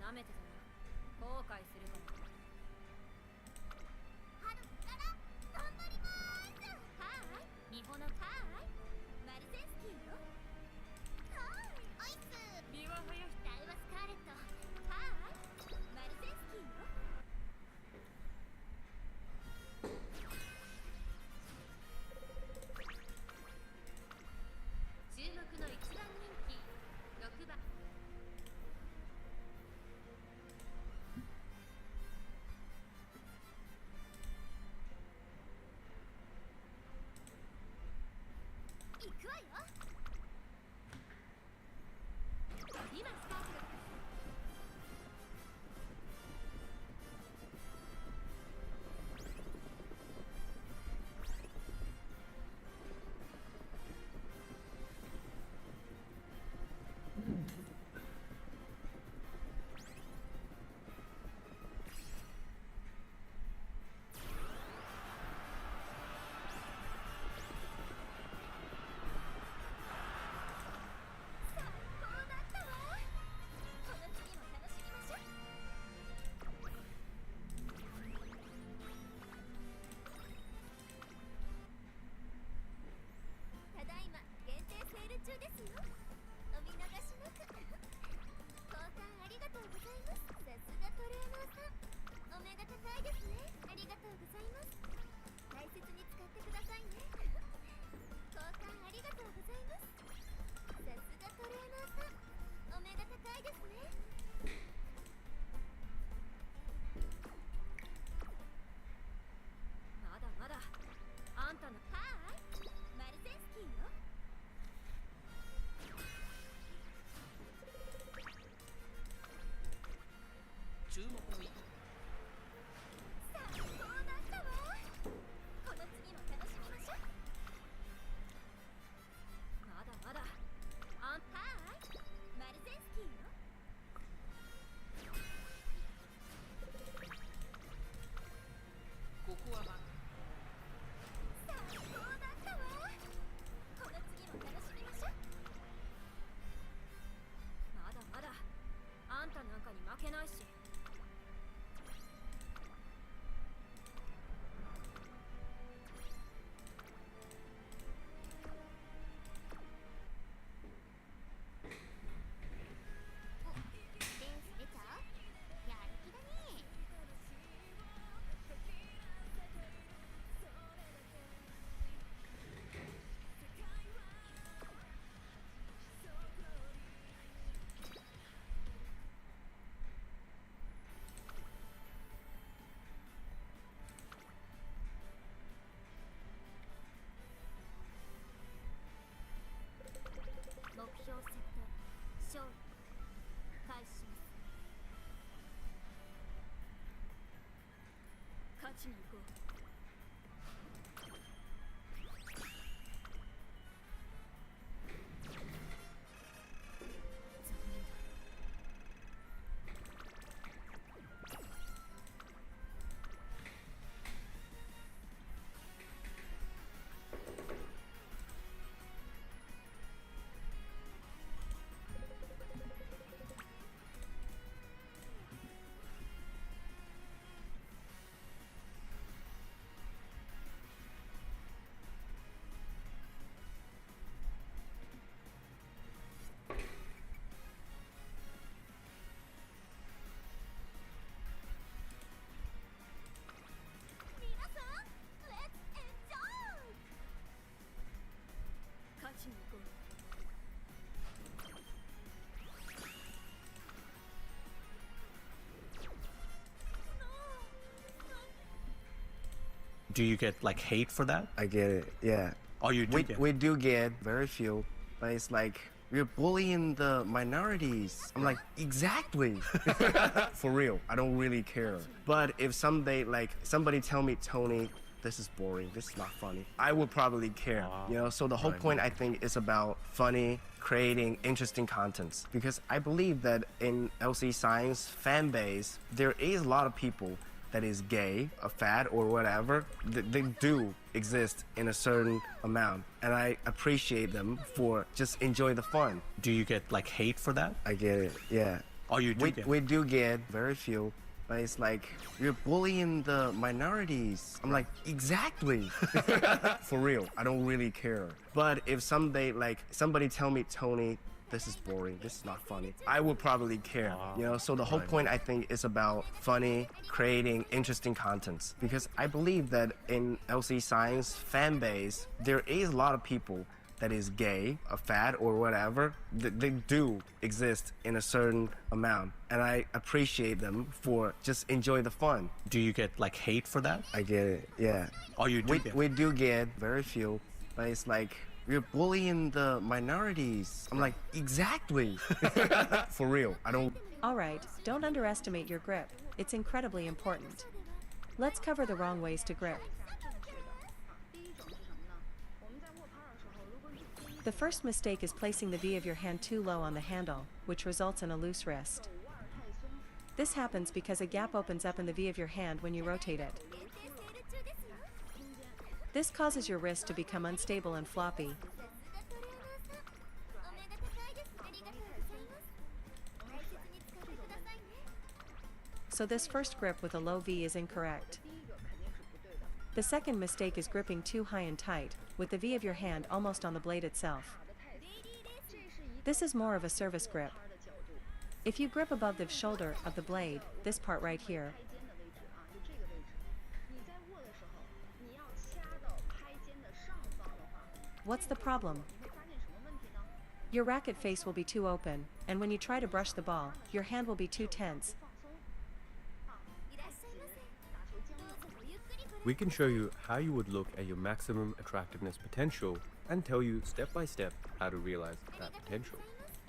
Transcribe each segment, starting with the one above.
舐めてたな。後悔するかも。春から頑張りまーす。はーい、ミホのはーい、マルゼンスキーよ。はーい、アイス。ビワハヤシタイワスカーレット。はーい、マルゼンスキーよ。注目の一番人気6番。行くわよ。今スタートだ。ただいま限定セール中ですよ。お見逃しなく。交換ありがとうございます。さすがトレーナーさん、お目が高いですね。ありがとうございます。大切に使ってくださいね。交換ありがとうございます。さすがトレーナーさん、お目が高いですね。まだまだあんたの。はーい、マルゼンスキーよ。注目の一最高だったわ。この次も楽しみましょう。まだまだあんた。はーい、マルゼンスキーよ。ここはま最高だったわ。この次も楽しみましょう。まだまだあんたなんかに負けないし。レース出た？やる気だね。目標設定、勝利開始します。勝ちに行こう。残念だ。皆さん、レッツエンジョイ。勝ちに行こう。Do you get like hate for that? I get it. Yeah. Oh, you do We, get- we do get very few, but it's like we're bullying the minorities. I'm like, exactly. For real. I don't really care. But if someday like somebody tell me, Tony, this is boring, this is not funny, I would probably care. You know, so the whole point I think is about funny, creating interesting contents. Because I believe that in LC Science fan base, there is a lot of people that is gay, a fad or whatever. They do exist in a certain amount, and I appreciate them for just enjoy the fun. Do you get like hate for that? I get it. Yeah. Oh, you do get. We do get very few, but it's like you're bullying the minorities. I'm like, exactly. For real, I don't really care. But if someday like somebody tell me, Tony, this is boring, this is not funny, I would probably care. You know, so the whole point I think is about funny, creating interesting contents. Because I believe that in LC Science fan base, there is a lot of people that is gay, a fat or whatever. They do exist in a certain amount, and I appreciate them for just enjoy the fun. Do you get like hate for that? I get it, yeah. Oh, you do get. We do get very few, but it's like you're bullying the minorities. I'm like, exactly. For real, I don't. Alright, don't underestimate your grip. It's incredibly important. Let's cover the wrong ways to grip. The first mistake is placing the V of your hand too low on the handle, which results in a loose wrist. This happens because a gap opens up in the V of your hand when you rotate it. This causes your wrist to become unstable and floppy. So this first grip with a low V is incorrect. The second mistake is gripping too high and tight, with the V of your hand almost on the blade itself. This is more of a service grip. If you grip above the shoulder of the blade, this part right here, what's the problem? Your racket face will be too open, and when you try to brush the ball, your hand will be too tense. We can show you how you would look at your maximum attractiveness potential and tell you step by step how to realize that potential.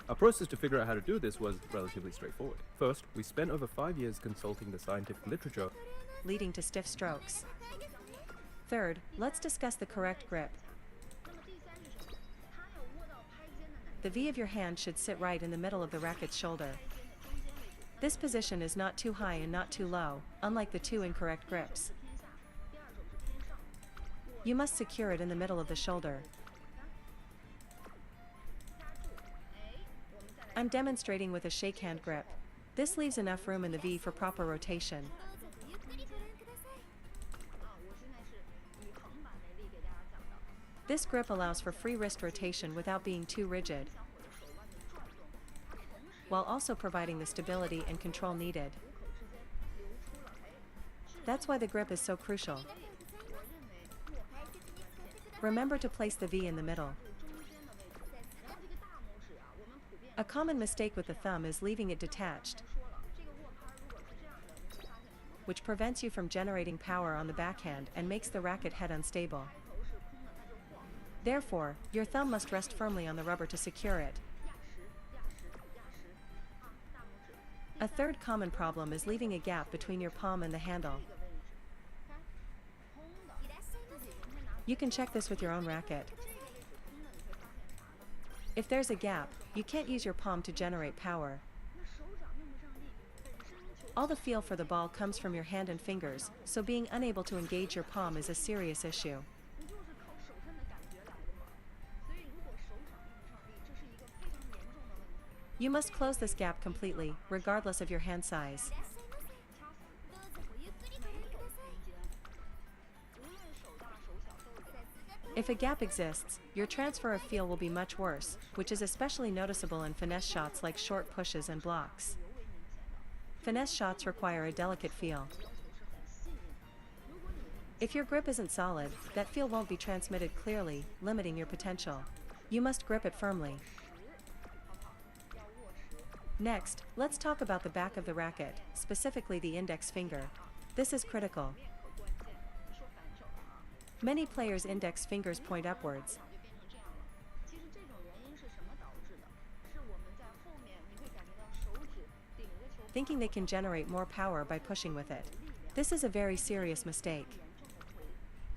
Our process to figure out how to do this was relatively straightforward. First, we spent over 5 years consulting the scientific literature, leading to stiff strokes. Third, let's discuss the correct grip. The V of your hand should sit right in the middle of the racket's shoulder. This position is not too high and not too low, unlike the two incorrect grips. You must secure it in the middle of the shoulder. I'm demonstrating with a shake hand grip. This leaves enough room in the V for proper rotation. This grip allows for free wrist rotation without being too rigid, while also providing the stability and control needed. That's why the grip is so crucial. Remember to place the V in the middle. A common mistake with the thumb is leaving it detached, which prevents you from generating power on the backhand and makes the racket head unstable. Therefore, your thumb must rest firmly on the rubber to secure it. A third common problem is leaving a gap between your palm and the handle. You can check this with your own racket. If there's a gap, you can't use your palm to generate power. All the feel for the ball comes from your hand and fingers, so being unable to engage your palm is a serious issue. You must close this gap completely, regardless of your hand size. If a gap exists, your transfer of feel will be much worse, which is especially noticeable in finesse shots like short pushes and blocks. Finesse shots require a delicate feel. If your grip isn't solid, that feel won't be transmitted clearly, limiting your potential. You must grip it firmly. Next, let's talk about the back of the racket, specifically the index finger. This is critical. Many players' index fingers point upwards. Thinking they can generate more power by pushing with it. This is a very serious mistake.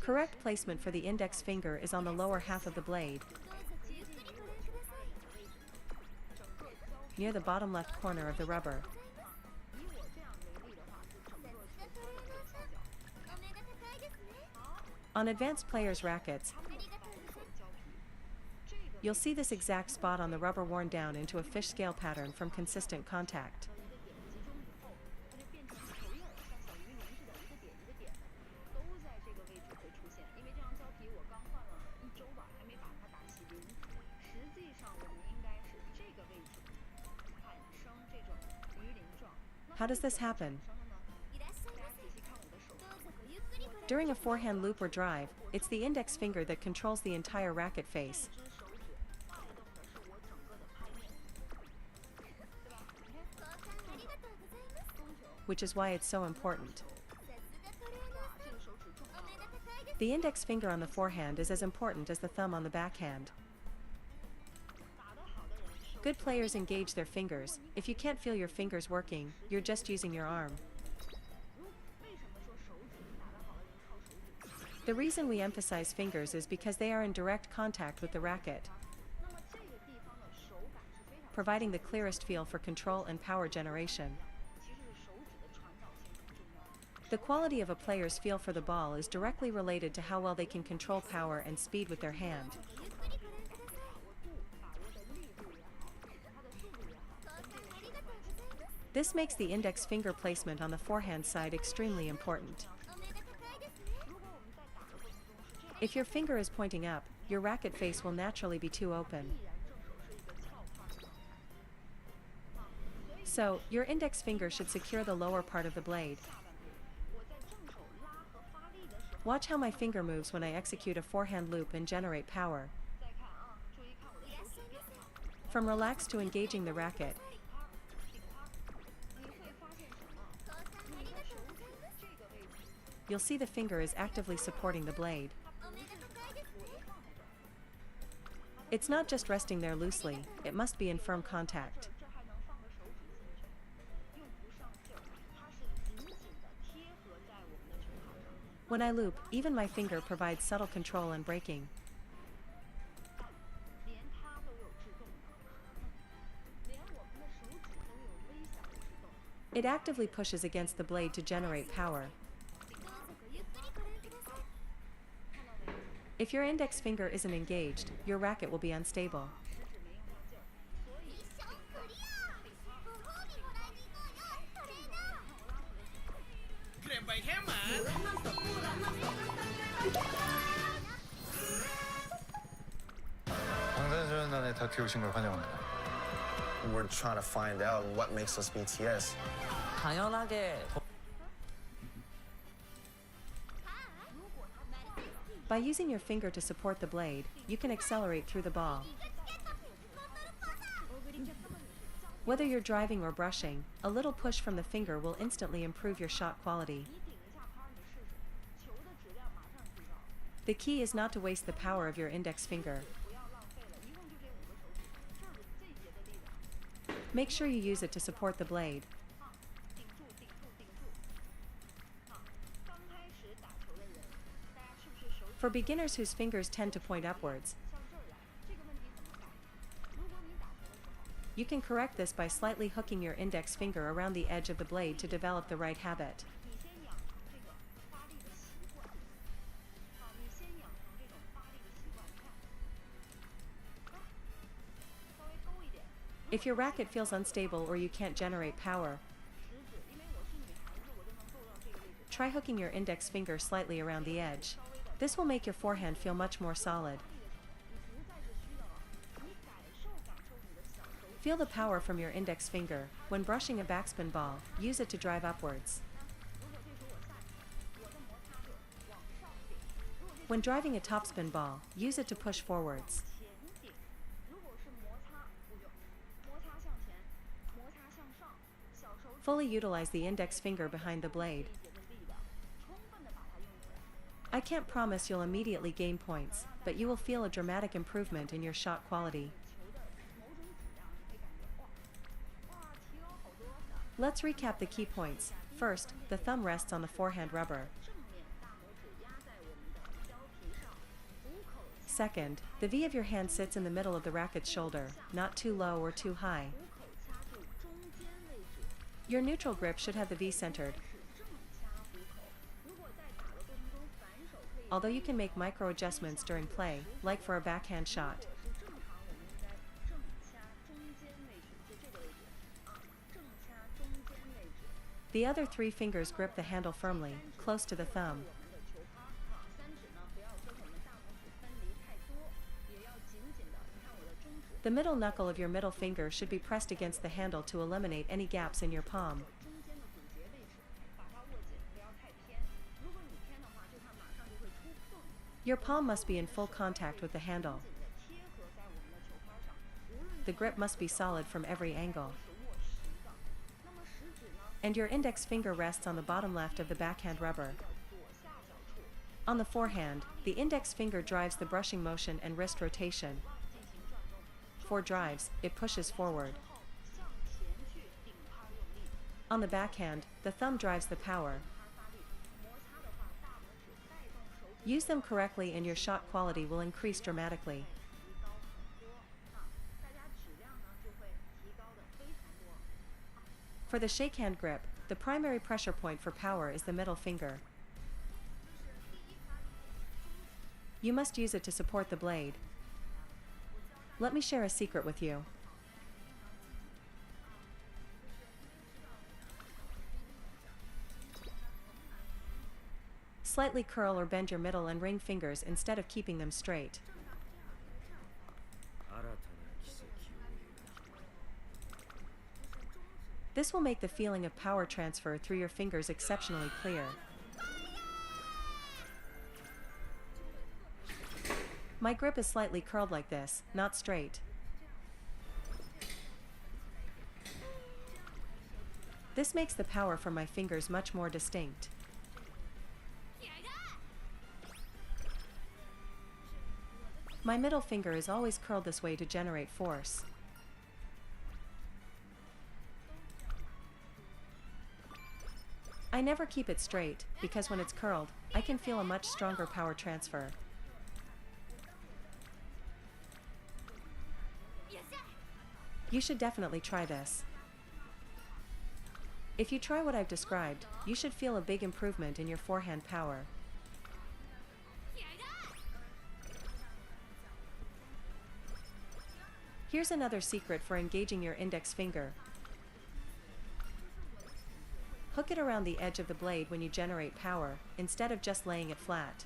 Correct placement for the index finger is on the lower half of the blade, near the bottom left corner of the rubber. On advanced players' rackets, you'll see this exact spot on the rubber worn down into a fish scale pattern from consistent contact. How does this happen? いらっしゃいませ。どうぞごゆっくりご覧 During a forehand loop or drive, it's the index finger that controls the entire racket face, 交換ありがとうございます。 which is why it's so important. さすがトレーナーさん。お目が高いです。 The index finger on the forehand is as important as the thumb on the backhand. Good players engage their fingers. If you can't feel your fingers working, you're just using your arm. The reason we emphasize fingers is because they are in direct contact with the racket, providing the clearest feel for control and power generation. The quality of a player's feel for the ball is directly related to how well they can control power and speed with their hand. ゆっくりご覧ください。交換ありがとうございます。 This makes the index finger placement on the forehand side extremely important. お目が高いですね。 If your finger is pointing up, your racket face will naturally be too open. So, your index finger should secure the lower part of the blade. Watch how my finger moves when I execute a forehand loop and generate power. いらっしゃいませ。 From relaxed to engaging the racket, 交換ありがとうございます。 you'll see the finger is actively supporting the blade. お目が高いですね。 It's not just resting there loosely, it must be in firm contact. When I loop, even my finger provides subtle control and braking. It actively pushes against the blade to generate power. どうぞごゆっくりご覧ください。 If your index finger isn't engaged, your racket will be unstable. ミッションクリア。ご褒美もらいに行こうよ、トレーナー。 เกรบไปแค่หมา 방탄소년단에 다큐 오신 걸 환영합니다. We're trying to find out what makes us BTS. 당연하게 By using your finger to support the blade, you can accelerate through the ball. Whether you're driving or brushing, a little push from the finger will instantly improve your shot quality. The key is not to waste the power of your index finger. Make sure you use it to support the blade. For beginners whose fingers tend to point upwards, you can correct this by slightly hooking your index finger around the edge of the blade to develop the right habit. If your racket feels unstable or you can't generate power, try hooking your index finger slightly around the edge. This will make your forehand feel much more solid. Feel the power from your index finger. When brushing a backspin ball, use it to drive upwards. When driving a topspin ball, use it to push forwards. Fully utilize the index finger behind the blade. I can't promise you'll immediately gain points, but you will feel a dramatic improvement in your shot quality. Let's recap the key points. First, the thumb rests on the forehand rubber. Second, the V of your hand sits in the middle of the racket's shoulder, not too low or too high. Your neutral grip should have the V centered, although you can make micro adjustments during play, like for a backhand shot. The other three fingers grip the handle firmly, close to the thumb. The middle knuckle of your middle finger should be pressed against the handle to eliminate any gaps in your palm. Your palm must be in full contact with the handle. The grip must be solid from every angle. And your index finger rests on the bottom left of the backhand rubber. On the forehand, the index finger drives the brushing motion and wrist rotation. For drives, it pushes forward. On the backhand, the thumb drives the power. Use them correctly and your shot quality will increase dramatically. For the shakehand grip, the primary pressure point for power is the middle finger. You must use it to support the blade. Let me share a secret with you. Slightly curl or bend your middle and ring fingers instead of keeping them straight. This will make the feeling of power transfer through your fingers exceptionally clear. My grip is slightly curled like this, not straight. This makes the power from my fingers much more distinct. My middle finger is always curled this way to generate force. I never keep it straight, because when it's curled, I can feel a much stronger power transfer. You should definitely try this. If you try what I've described, you should feel a big improvement in your forehand power. Here's another secret for engaging your index finger. Hook it around the edge of the blade when you generate power, instead of just laying it flat.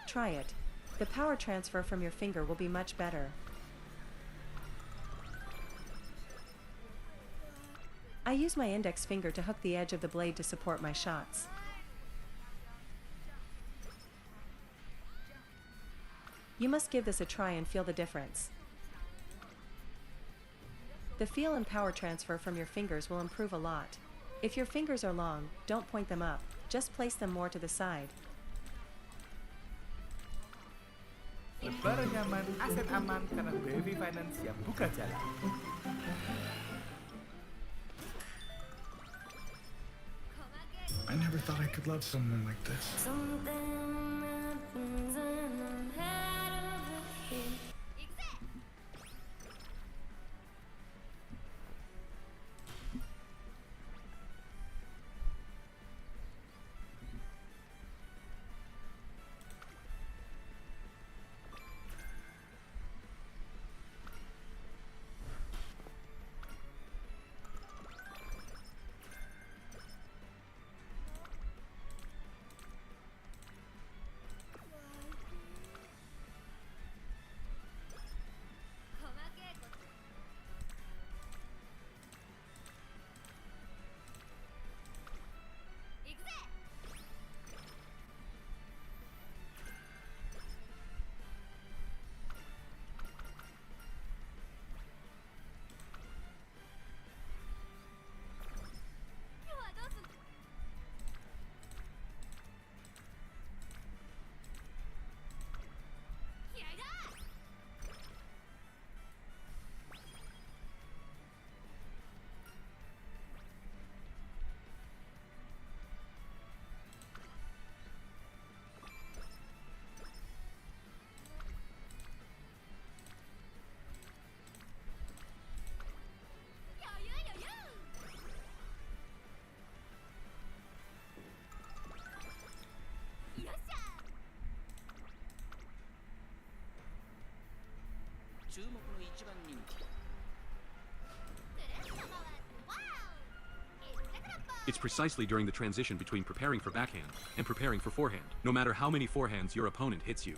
Try it. The power transfer from your finger will be much better. I use my index finger to hook the edge of the blade to support my shots. You must give this a try and feel the difference. The feel and power transfer from your fingers will improve a lot. If your fingers are long, don't point them up, just place them more to the side. Lebaran nyaman, aset aman karena BV Finance yang buka jalan. I never thought I could love someone like this. It's precisely during the transition between preparing for backhand and preparing for forehand. No matter how many forehands your opponent hits you,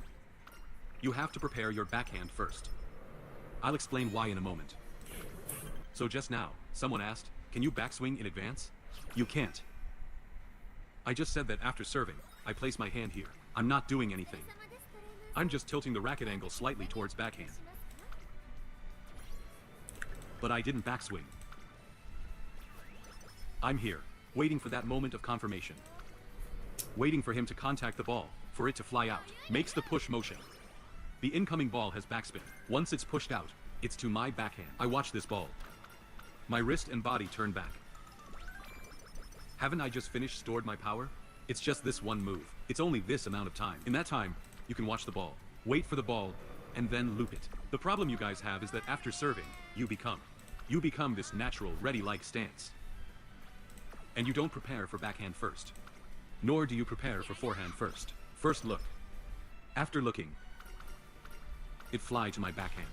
you have to prepare your backhand first. I'll explain why in a moment. So just now, someone asked, Can you backswing in advance? You can't. I just said that after serving, I place my hand here. I'm not doing anything. I'm just tilting the racket angle slightly towards backhand. But I didn't backswing. I'm here, waiting for that moment of confirmation. Waiting for him to contact the ball, for it to fly out. Makes the push motion. The incoming ball has backspin. Once it's pushed out, it's to my backhand. I watch this ball. My wrist and body turn back. Haven't I just finished stored my power? It's just this one move. It's only this amount of time. In that time, you can watch the ball, wait for the ball, and then loop it. The problem you guys have is that after serving, you become this natural, ready-like stance. And you don't prepare for backhand first. Nor do you prepare for forehand first. First look. After looking, it fly to my backhand.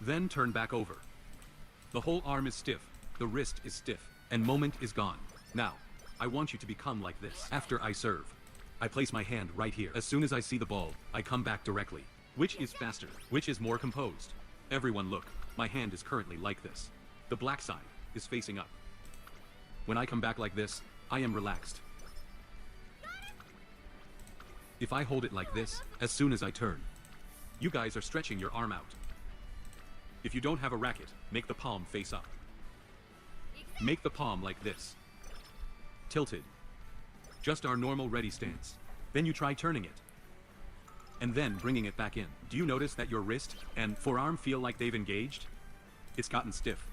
Then turn back over. The whole arm is stiff, the wrist is stiff, and moment is gone. Now, I want you to become like this. After I serve, I place my hand right here. As soon as I see the ball, I come back directly. Which is faster? Which is more composed? Everyone look, my hand is currently like this. The black side is facing up. When I come back like this, I am relaxed. If I hold it like this, as soon as I turn, you guys are stretching your arm out. If you don't have a racket, make the palm face up. Make the palm like this. Tilted. Just our normal ready stance. Then you try turning it. And then bringing it back in. Do you notice that your wrist and forearm feel like they've engaged? It's gotten stiff.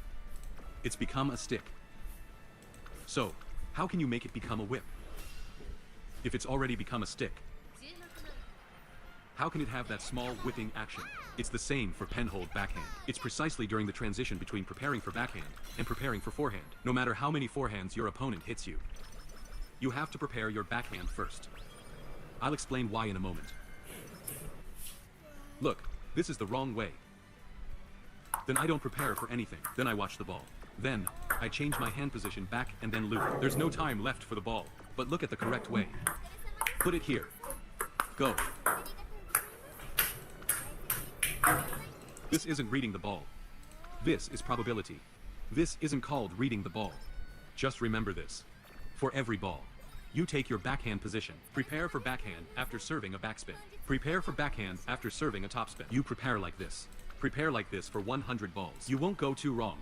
It's become a stick. So, how can you make it become a whip? If it's already become a stick, how can it have that small whipping action? It's the same for pen-hold backhand. It's precisely during the transition between preparing for backhand and preparing for forehand. No matter how many forehands your opponent hits you, you have to prepare your backhand first. I'll explain why in a moment. Look, this is the wrong way. Then I don't prepare for anything. Then I watch the ball. Then, I change my hand position back and then loop. There's no time left for the ball, but look at the correct way. Put it here. Go. This isn't reading the ball. This is probability. This isn't called reading the ball. Just remember this. For every ball, you take your backhand position. Prepare for backhand after serving a backspin. Prepare for backhand after serving a topspin. You prepare like this. Prepare like this for 100 balls. You won't go too wrong.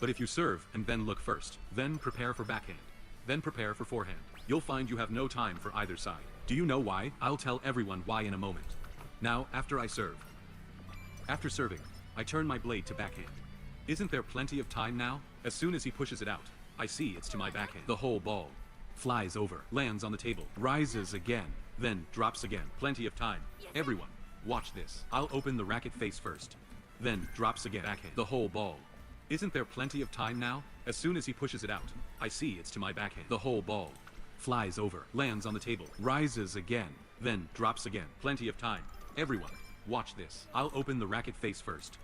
But if you serve and then look first, then prepare for backhand, then prepare for forehand, you'll find you have no time for either side. Do you know why? I'll tell everyone why in a moment. Now, after I serve. After serving, I turn my blade to backhand. Isn't there plenty of time now? As soon as he pushes it out, I see it's to my backhand. The whole ball flies over, lands on the table, rises again, then drops again. Plenty of time. Everyone, watch this. I'll open the racket face first, then drops again backhand. The whole ball. Isn't there plenty of time now? As soon as he pushes it out, I see it's to my backhand. The whole ball flies over, lands on the table, rises again, then drops again. Plenty of time. Everyone, watch this. I'll open the racket face first.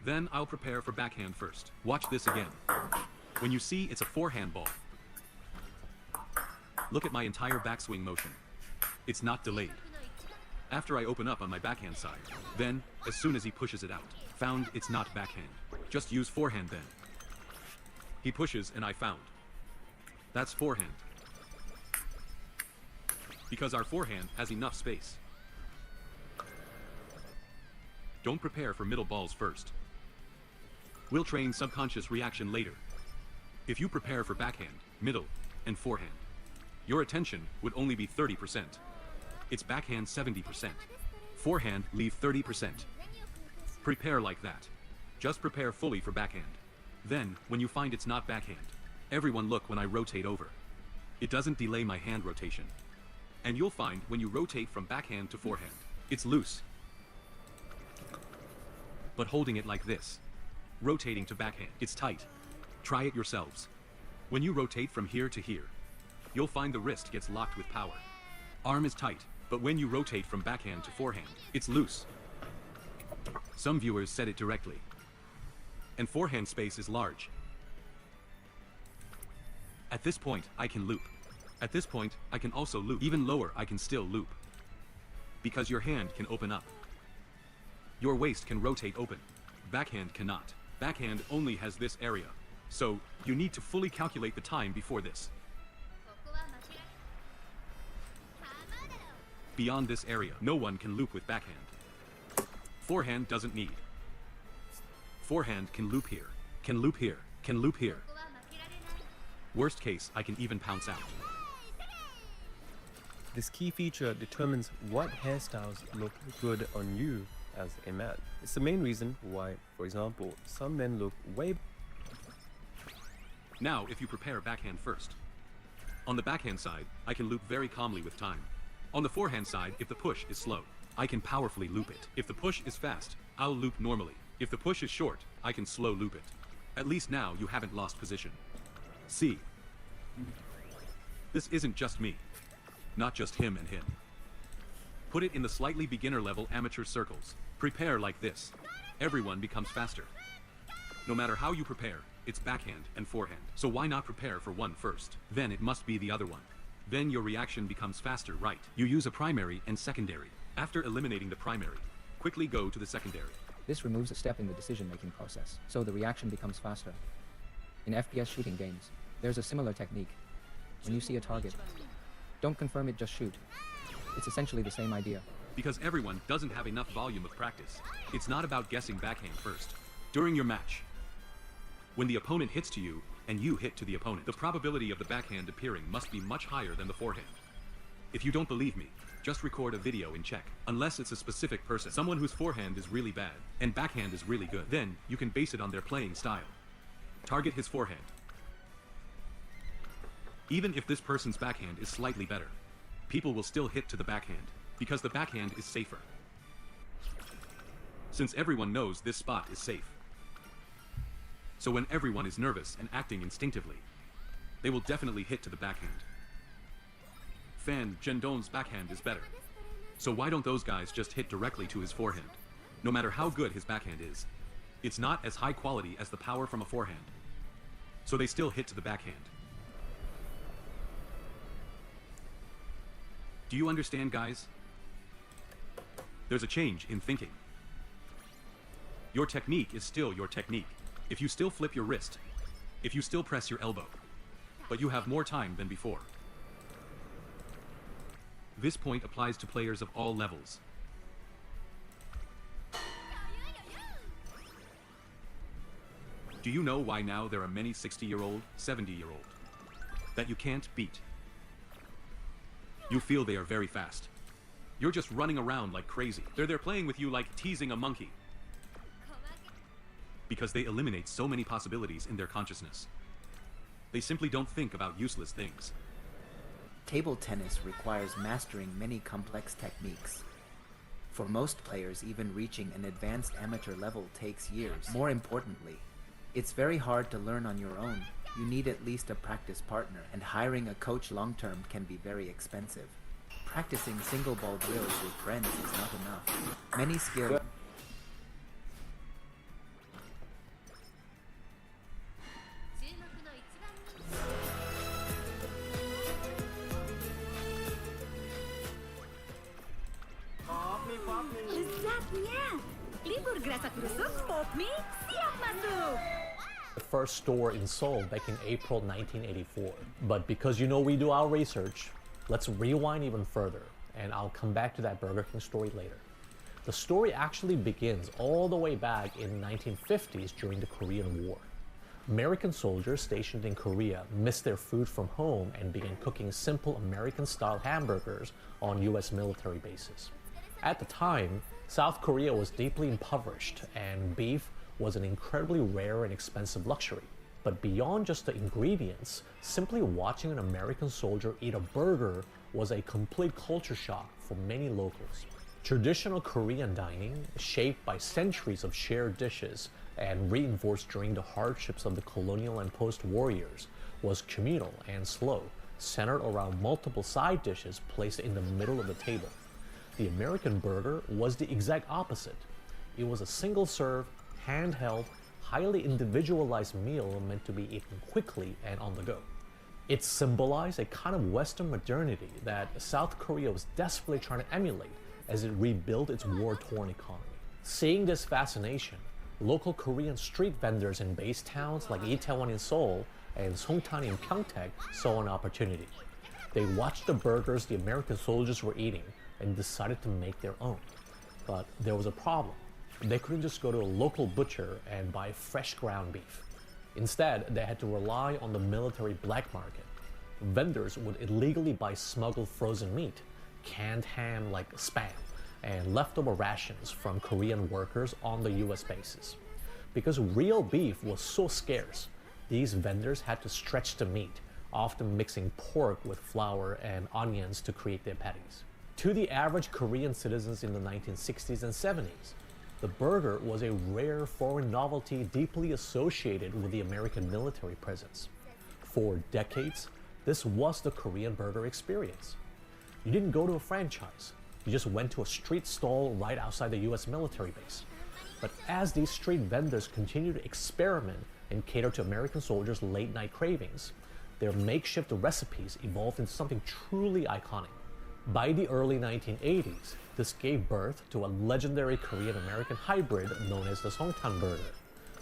Then I'll prepare for backhand first. Watch this again. When you see it's a forehand ball, look at my entire backswing motion. It's not delayed. After I open up on my backhand side, then, as soon as he pushes it out, found it's not backhand. Just use forehand then. He pushes and I found. That's forehand. Because our forehand has enough space. Don't prepare for middle balls first. We'll train subconscious reaction later. If you prepare for backhand, middle, and forehand, your attention would only be 30%. It's backhand 70%. Forehand leave 30%. Prepare like that. Just prepare fully for backhand. Then, when you find it's not backhand, everyone look when I rotate over. It doesn't delay my hand rotation. And you'll find when you rotate from backhand to forehand, it's loose. But holding it like this, rotating to backhand, it's tight. Try it yourselves. When you rotate from here to here, you'll find the wrist gets locked with power. Arm is tight, but when you rotate from backhand to forehand, it's loose. Some viewers said it directly. And forehand space is large. At this point, I can loop. At this point, I can also loop. Even lower, I can still loop. Because your hand can open up. Your waist can rotate open. Backhand cannot. Backhand only has this area, so you need to fully calculate the time before this. ここは負けられハーマーだろう Beyond this area, no one can loop with backhand. Forehand doesn't need. Forehand can loop here, can loop here, can loop here. ここは負けられない Worst case, I can even pounce out. This key feature determines what hairstyles look good on you as a man. It's the main reason why, for example, some men look way. Now, if you prepare backhand first. On the backhand side, I can loop very calmly with time. On the forehand side, if the push is slow, I can powerfully loop it. If the push is fast, I'll loop normally. If the push is short, I can slow loop it. At least now you haven't lost position. See? This isn't just me. Not just him and him. Put it in the slightly beginner level amateur circles. Prepare like this. Everyone becomes faster. No matter how you prepare, it's backhand and forehand. So why not prepare for one first? Then it must be the other one. Then your reaction becomes faster, right? You use a primary and secondary. After eliminating the primary, quickly go to the secondary. This removes a step in the decision-making process, so the reaction becomes faster. In FPS shooting games, there's a similar technique. When you see a target, don't confirm it, just shoot. It's essentially the same idea. Because everyone doesn't have enough volume of practice. It's not about guessing backhand first. During your match, when the opponent hits to you, and you hit to the opponent, the probability of the backhand appearing must be much higher than the forehand. If you don't believe me, just record a video and check. Unless it's a specific person, someone whose forehand is really bad, and backhand is really good, then you can base it on their playing style. Target his forehand. Even if this person's backhand is slightly better, people will still hit to the backhand, because the backhand is safer. Since everyone knows this spot is safe. So when everyone is nervous and acting instinctively, they will definitely hit to the backhand. Fan Jendon's backhand is better. So why don't those guys just hit directly to his forehand? No matter how good his backhand is, it's not as high quality as the power from a forehand. So they still hit to the backhand. Do you understand, guys? There's a change in thinking. Your technique is still your technique. If you still flip your wrist, if you still press your elbow, but you have more time than before. This point applies to players of all levels. Do you know why now there are many 60-year-old, 70-year-old that you can't beat? You feel they are very fast. You're just running around like crazy. They're there playing with you like teasing a monkey. Because they eliminate so many possibilities in their consciousness. They simply don't think about useless things. Table tennis requires mastering many complex techniques. For most players, even reaching an advanced amateur level takes years. More importantly, it's very hard to learn on your own. You need at least a practice partner, and hiring a coach long-term can be very expensive. Practicing single ball drills with friends is not enough. Many skills... The first store in Seoul back in April 1984. But because you know we do our research, let's rewind even further, and I'll come back to that Burger King story later. The story actually begins all the way back in the 1950s during the Korean War. American soldiers stationed in Korea missed their food from home and began cooking simple American-style hamburgers on US military bases. At the time, South Korea was deeply impoverished, and beef was an incredibly rare and expensive luxury. But beyond just the ingredients, simply watching an American soldier eat a burger was a complete culture shock for many locals. Traditional Korean dining, shaped by centuries of shared dishes and reinforced during the hardships of the colonial and post-war years, was communal and slow, centered around multiple side dishes placed in the middle of the table. The American burger was the exact opposite. It was a single-serve, handheld, highly individualized meal meant to be eaten quickly and on the go. It symbolized a kind of Western modernity that South Korea was desperately trying to emulate as it rebuilt its war-torn economy. Seeing this fascination local Korean street vendors in base towns like Itaewon in Seoul and Songtan in Pyeongtaek saw an opportunity. They watched the burgers the American soldiers were eating and decided to make their own. But there was a problem. They couldn't just go to a local butcher and buy fresh ground beef. Instead, they had to rely on the military black market. Vendors would illegally buy smuggled frozen meat, canned ham like Spam, and leftover rations from Korean workers on the US bases. Because real beef was so scarce, these vendors had to stretch the meat, often mixing pork with flour and onions to create their patties. To the average Korean citizens in the 1960s and 70s, the burger was a rare foreign novelty deeply associated with the American military presence. For decades, this was the Korean burger experience. You didn't go to a franchise. You just went to a street stall right outside the US military base. But as these street vendors continued to experiment and cater to American soldiers' late-night cravings, their makeshift recipes evolved into something truly iconic. By the early 1980s, this gave birth to a legendary Korean-American hybrid known as the Songtan burger,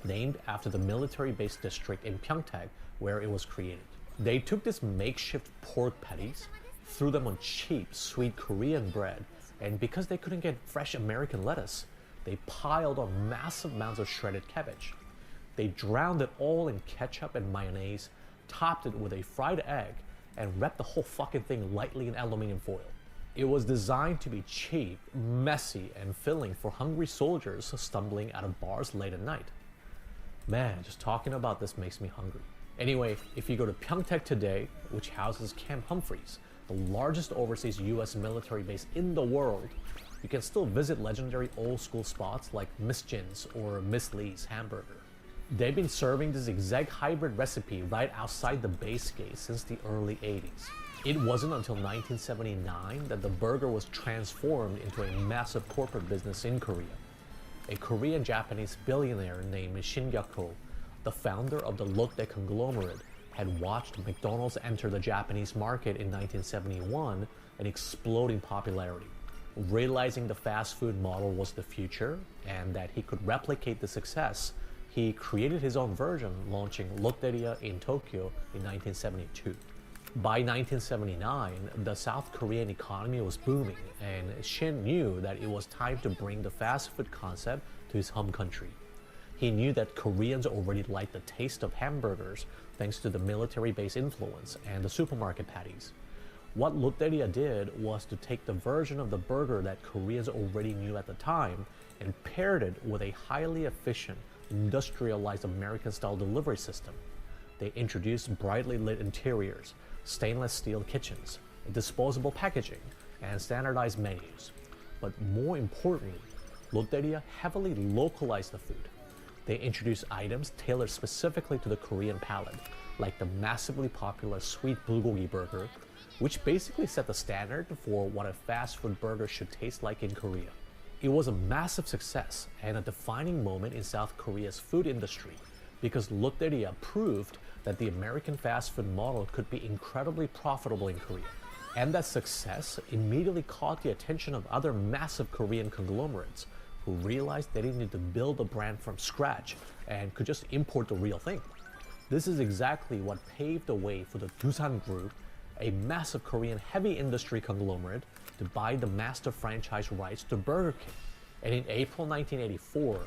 named after the military-based district in Pyeongtaek where it was created. They took this makeshift pork patties, threw them on cheap, sweet Korean bread, and because they couldn't get fresh American lettuce, they piled on massive amounts of shredded cabbage. They drowned it all in ketchup and mayonnaise, topped it with a fried egg, and wrapped the whole fucking thing lightly in aluminum foil. It was designed to be cheap, messy, and filling for hungry soldiers stumbling out of bars late at night. Man, just talking about this makes me hungry. Anyway, if you go to Pyeongtaek today, which houses Camp Humphreys, the largest overseas US military base in the world, you can still visit legendary old school spots like Miss Jin's or Miss Lee's hamburger. They've been serving this exact hybrid recipe right outside the base gate since the early 80s. It wasn't until 1979 that the burger was transformed into a massive corporate business in Korea. A Korean-Japanese billionaire named Shin Gyuk-ho, the founder of the Lotte conglomerate, had watched McDonald's enter the Japanese market in 1971 and explode in popularity. Realizing the fast food model was the future and that he could replicate the success, he created his own version, launching Lotteria in Tokyo in 1972. By 1979, the South Korean economy was booming, and Shin knew that it was time to bring the fast food concept to his home country. He knew that Koreans already liked the taste of hamburgers thanks to the military base influence and the supermarket patties. What Lotteria did was to take the version of the burger that Koreans already knew at the time and paired it with a highly efficient, industrialized American-style delivery system. They introduced brightly lit interiors, stainless steel kitchens, disposable packaging, and standardized menus. But more importantly, Lotteria heavily localized the food. They introduced items tailored specifically to the Korean palate, like the massively popular sweet bulgogi burger, which basically set the standard for what a fast food burger should taste like in Korea. It was a massive success and a defining moment in South Korea's food industry because Lotteria proved that the American fast food model could be incredibly profitable in Korea. And that success immediately caught the attention of other massive Korean conglomerates who realized they didn't need to build a brand from scratch and could just import the real thing. This is exactly what paved the way for the Doosan Group, a massive Korean heavy industry conglomerate, to buy the master franchise rights to Burger King. And in April 1984,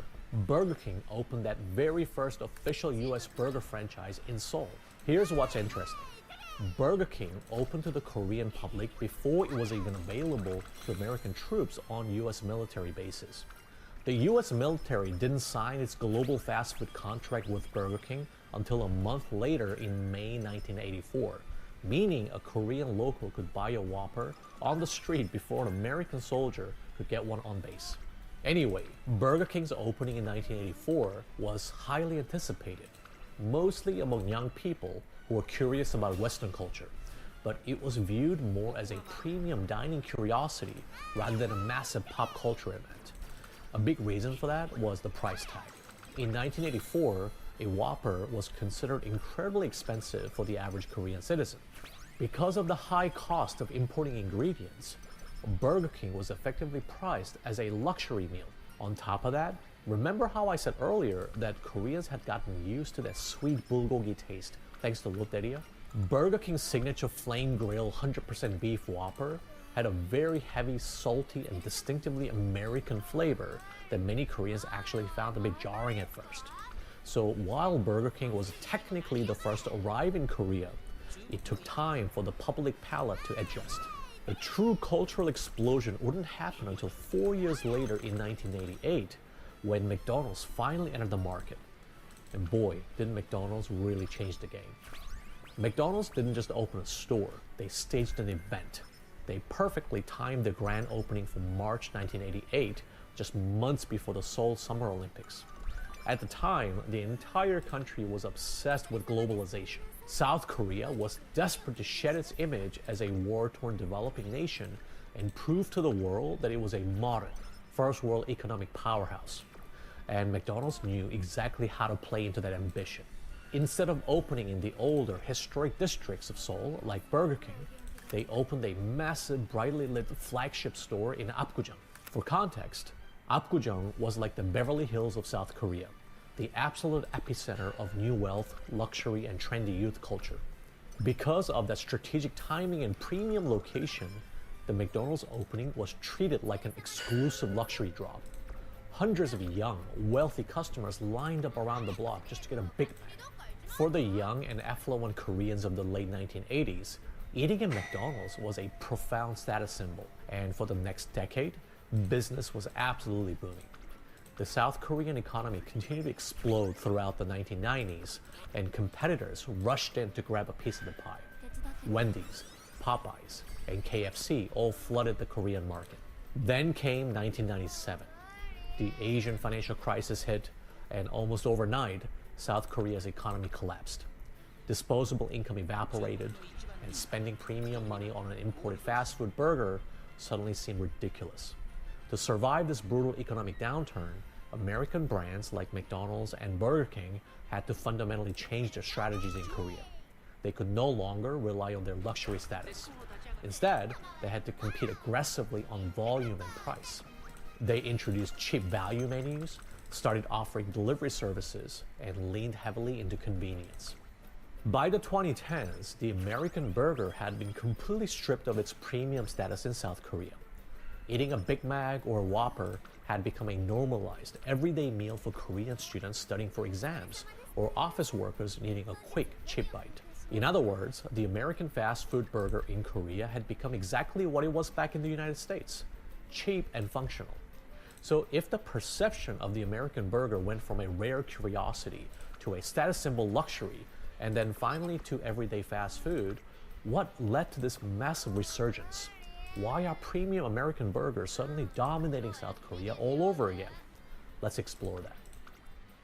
Burger King opened that very first official US burger franchise in Seoul. Here's what's interesting. Burger King opened to the Korean public before it was even available to American troops on US military bases. The US military didn't sign its global fast food contract with Burger King until a month later in May 1984, meaning a Korean local could buy a Whopper on the street before an American soldier could get one on base. Anyway, Burger King's opening in 1984 was highly anticipated, mostly among young people who were curious about Western culture, but it was viewed more as a premium dining curiosity rather than a massive pop culture event. A big reason for that was the price tag. In 1984, a Whopper was considered incredibly expensive for the average Korean citizen. Because of the high cost of importing ingredients, Burger King was effectively priced as a luxury meal. On top of that, Remember how I said earlier that Koreans had gotten used to that sweet bulgogi taste thanks to Loteria? Burger King's signature flame grill 100% beef Whopper had a very heavy, salty, and distinctively American flavor that many Koreans actually found a bit jarring at first. So while Burger King was technically the first to arrive in Korea, it took time for the public palate to adjust. A true cultural explosion wouldn't happen until 4 years later in 1988, when McDonald's finally entered the market. And boy, did McDonald's really change the game. McDonald's didn't just open a store, they staged an event. They perfectly timed the grand opening for March 1988, just months before the Seoul Summer Olympics. At the time, the entire country was obsessed with globalization. South Korea was desperate to shed its image as a war-torn developing nation and prove to the world that it was a modern, first world economic powerhouse. And McDonald's knew exactly how to play into that ambition. Instead of opening in the older, historic districts of Seoul, like Burger King, they opened a massive, brightly lit flagship store in Apgujeong. For context, Apgujeong was like the Beverly Hills of South Korea, the absolute epicenter of new wealth, luxury, and trendy youth culture. Because of that strategic timing and premium location, the McDonald's opening was treated like an exclusive luxury drop. Hundreds of young, wealthy customers lined up around the block just to get a Big Mac. For the young and affluent Koreans of the late 1980s, eating at McDonald's was a profound status symbol, and for the next decade, business was absolutely booming. The South Korean economy continued to explode throughout the 1990s, and competitors rushed in to grab a piece of the pie. Wendy's, Popeyes, and KFC all flooded the Korean market. Then came 1997. The Asian financial crisis hit, and almost overnight, South Korea's economy collapsed. Disposable income evaporated, and spending premium money on an imported fast food burger suddenly seemed ridiculous. To survive this brutal economic downturn, American brands like McDonald's and Burger King had to fundamentally change their strategies in Korea. They could no longer rely on their luxury status. Instead, they had to compete aggressively on volume and price. They introduced cheap value menus, started offering delivery services, and leaned heavily into convenience. By the 2010s, the American burger had been completely stripped of its premium status in South Korea. Eating a Big Mac or a Whopper had become a normalized, everyday meal for Korean students studying for exams or office workers needing a quick, cheap bite. In other words, the American fast food burger in Korea had become exactly what it was back in the United States: cheap and functional. So if the perception of the American burger went from a rare curiosity to a status symbol luxury, and then finally to everyday fast food, what led to this massive resurgence? Why are premium American burgers suddenly dominating South Korea all over again? Let's explore that.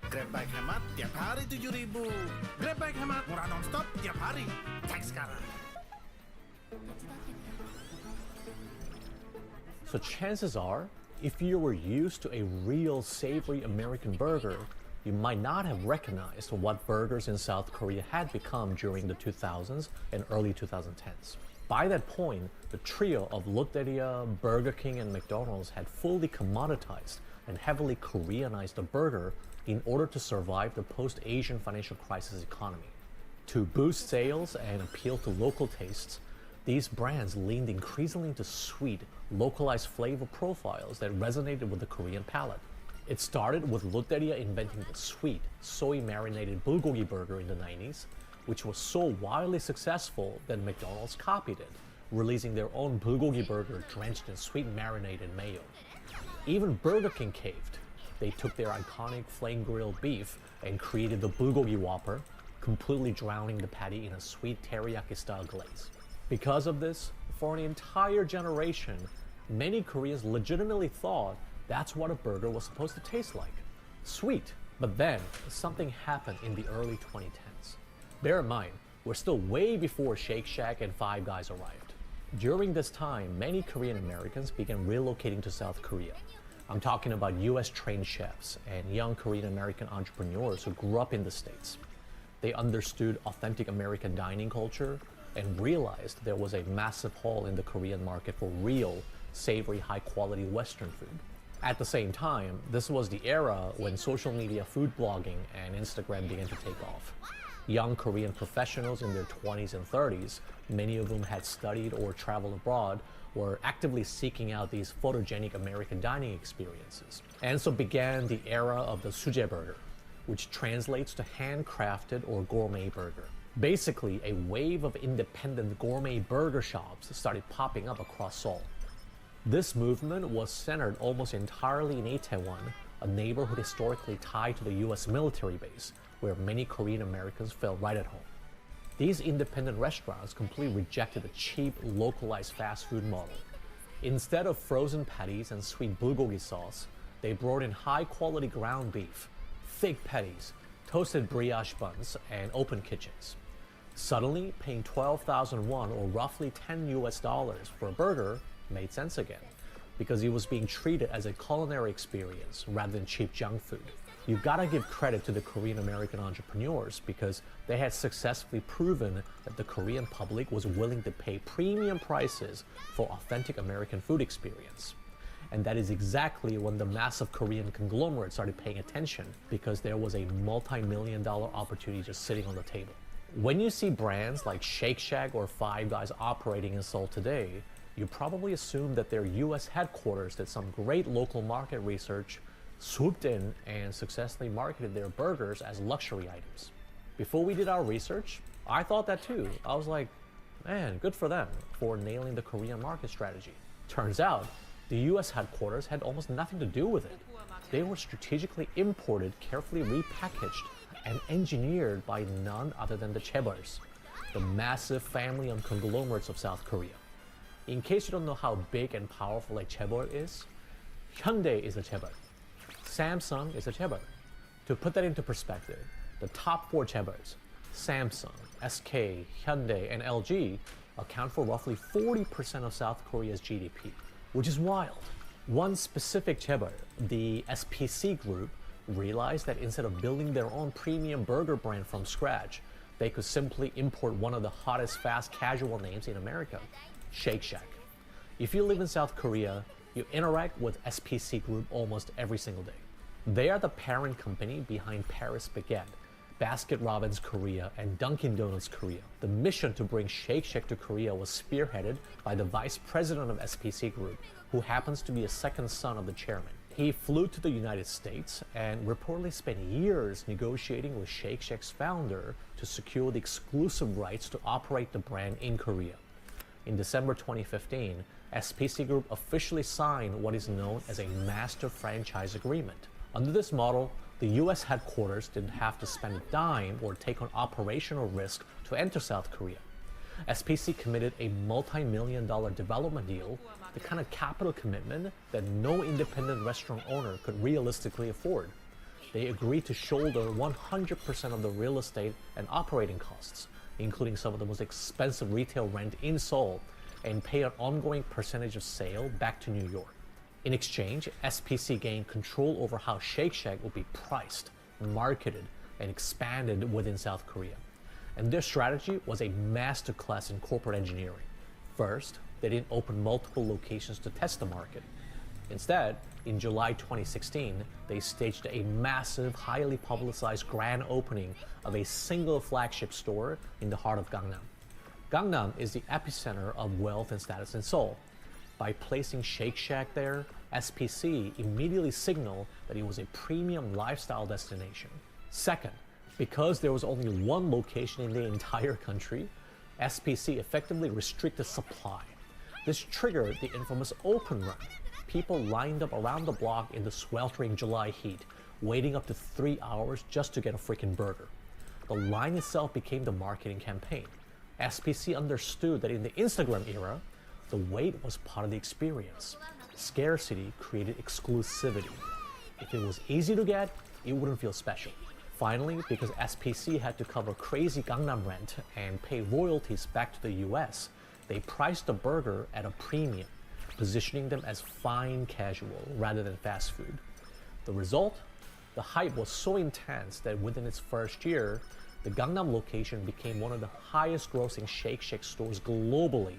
Grab bag hemat tiap hari 7.000. Grab bag hemat murah nonstop tiap hari. Cek sekarang. So chances are, if you were used to a real savory American burger, you might not have recognized what burgers in South Korea had become during the 2000s and early 2010s. By that point, the trio of Loteria, Burger King, and McDonald's had fully commoditized and heavily Koreanized the burger in order to survive the post-Asian financial crisis economy. To boost sales and appeal to local tastes, these brands leaned increasingly into sweet, localized flavor profiles that resonated with the Korean palate. It started with Loteria inventing the sweet, soy-marinated bulgogi burger in the 90s, which was so wildly successful that McDonald's copied it, releasing their own bulgogi burger drenched in sweet marinated mayo. Even Burger King caved. They took their iconic flame grilled beef and created the bulgogi Whopper, completely drowning the patty in a sweet teriyaki-style glaze. Because of this, for an entire generation, many Koreans legitimately thought that's what a burger was supposed to taste like: sweet. But then, something happened in the early 2010s. Bear in mind, we're still way before Shake Shack and Five Guys arrived. During this time, many Korean Americans began relocating to South Korea. I'm talking about US-trained chefs and young Korean American entrepreneurs who grew up in the States. They understood authentic American dining culture and realized there was a massive hole in the Korean market for real, savory, high-quality Western food. At the same time, this was the era when social media food blogging and Instagram began to take off. Young Korean professionals in their 20s and 30s, many of whom had studied or traveled abroad, were actively seeking out these photogenic American dining experiences. And so began the era of the suje burger, which translates to handcrafted or gourmet burger. Basically, a wave of independent gourmet burger shops started popping up across Seoul. This movement was centered almost entirely in Itaewon, a neighborhood historically tied to the US military base, where many Korean Americans felt right at home. These independent restaurants completely rejected the cheap, localized fast food model. Instead of frozen patties and sweet bulgogi sauce, they brought in high-quality ground beef, thick patties, toasted brioche buns, and open kitchens. Suddenly, paying 12,000 won, or roughly $10 for a burger, made sense again, because it was being treated as a culinary experience rather than cheap junk food. You've got to give credit to the Korean American entrepreneurs because they had successfully proven that the Korean public was willing to pay premium prices for authentic American food experience. And that is exactly when the massive Korean conglomerates started paying attention because there was a multi-million-dollar opportunity just sitting on the table. When you see brands like Shake Shack or Five Guys operating in Seoul today, you probably assume that their US headquarters did some great local market research, swooped in, and successfully marketed their burgers as luxury items. Before we did our research, I thought that too. I was like, man, good for them for nailing the Korean market strategy. Turns out, the US headquarters had almost nothing to do with it. They were strategically imported, carefully repackaged, and engineered by none other than the chaebols, the massive family-owned conglomerates of South Korea. In case you don't know how big and powerful a chaebol is, Hyundai is a chaebol. Samsung is a chaebol. To put that into perspective, the top four chaebols, Samsung, SK, Hyundai, and LG, account for roughly 40% of South Korea's GDP, which is wild. One specific chaebol, the SPC Group, realized that instead of building their own premium burger brand from scratch, they could simply import one of the hottest fast casual names in America, Shake Shack. If you live in South Korea, you interact with SPC Group almost every single day. They are the parent company behind Paris Baguette, Baskin-Robbins Korea, and Dunkin' Donuts Korea. The mission to bring Shake Shack to Korea was spearheaded by the vice president of SPC Group, who happens to be a second son of the chairman. He flew to the United States and reportedly spent years negotiating with Shake Shack's founder to secure the exclusive rights to operate the brand in Korea. In December 2015, SPC Group officially signed what is known as a master franchise agreement. Under this model, the US headquarters didn't have to spend a dime or take on operational risk to enter South Korea. SPC committed a multi-million-dollar development deal, the kind of capital commitment that no independent restaurant owner could realistically afford. They agreed to shoulder 100% of the real estate and operating costs, including some of the most expensive retail rent in Seoul, and pay an ongoing percentage of sale back to New York. In exchange, SPC gained control over how Shake Shack will be priced, marketed, and expanded within South Korea. And their strategy was a masterclass in corporate engineering. First, they didn't open multiple locations to test the market. Instead, in July 2016, they staged a massive, highly publicized grand opening of a single flagship store in the heart of Gangnam. Gangnam is the epicenter of wealth and status in Seoul. By placing Shake Shack there, SPC immediately signaled that it was a premium lifestyle destination. Second, because there was only one location in the entire country, SPC effectively restricted supply. This triggered the infamous open run. People lined up around the block in the sweltering July heat, waiting up to 3 hours just to get a freaking burger. The line itself became the marketing campaign. SPC understood that in the Instagram era, the wait was part of the experience. Scarcity created exclusivity. If it was easy to get, it wouldn't feel special. Finally, because SPC had to cover crazy Gangnam rent and pay royalties back to the US, they priced the burger at a premium, positioning them as fine casual rather than fast food. The result? The hype was so intense that within its first year, the Gangnam location became one of the highest grossing Shake Shack stores globally,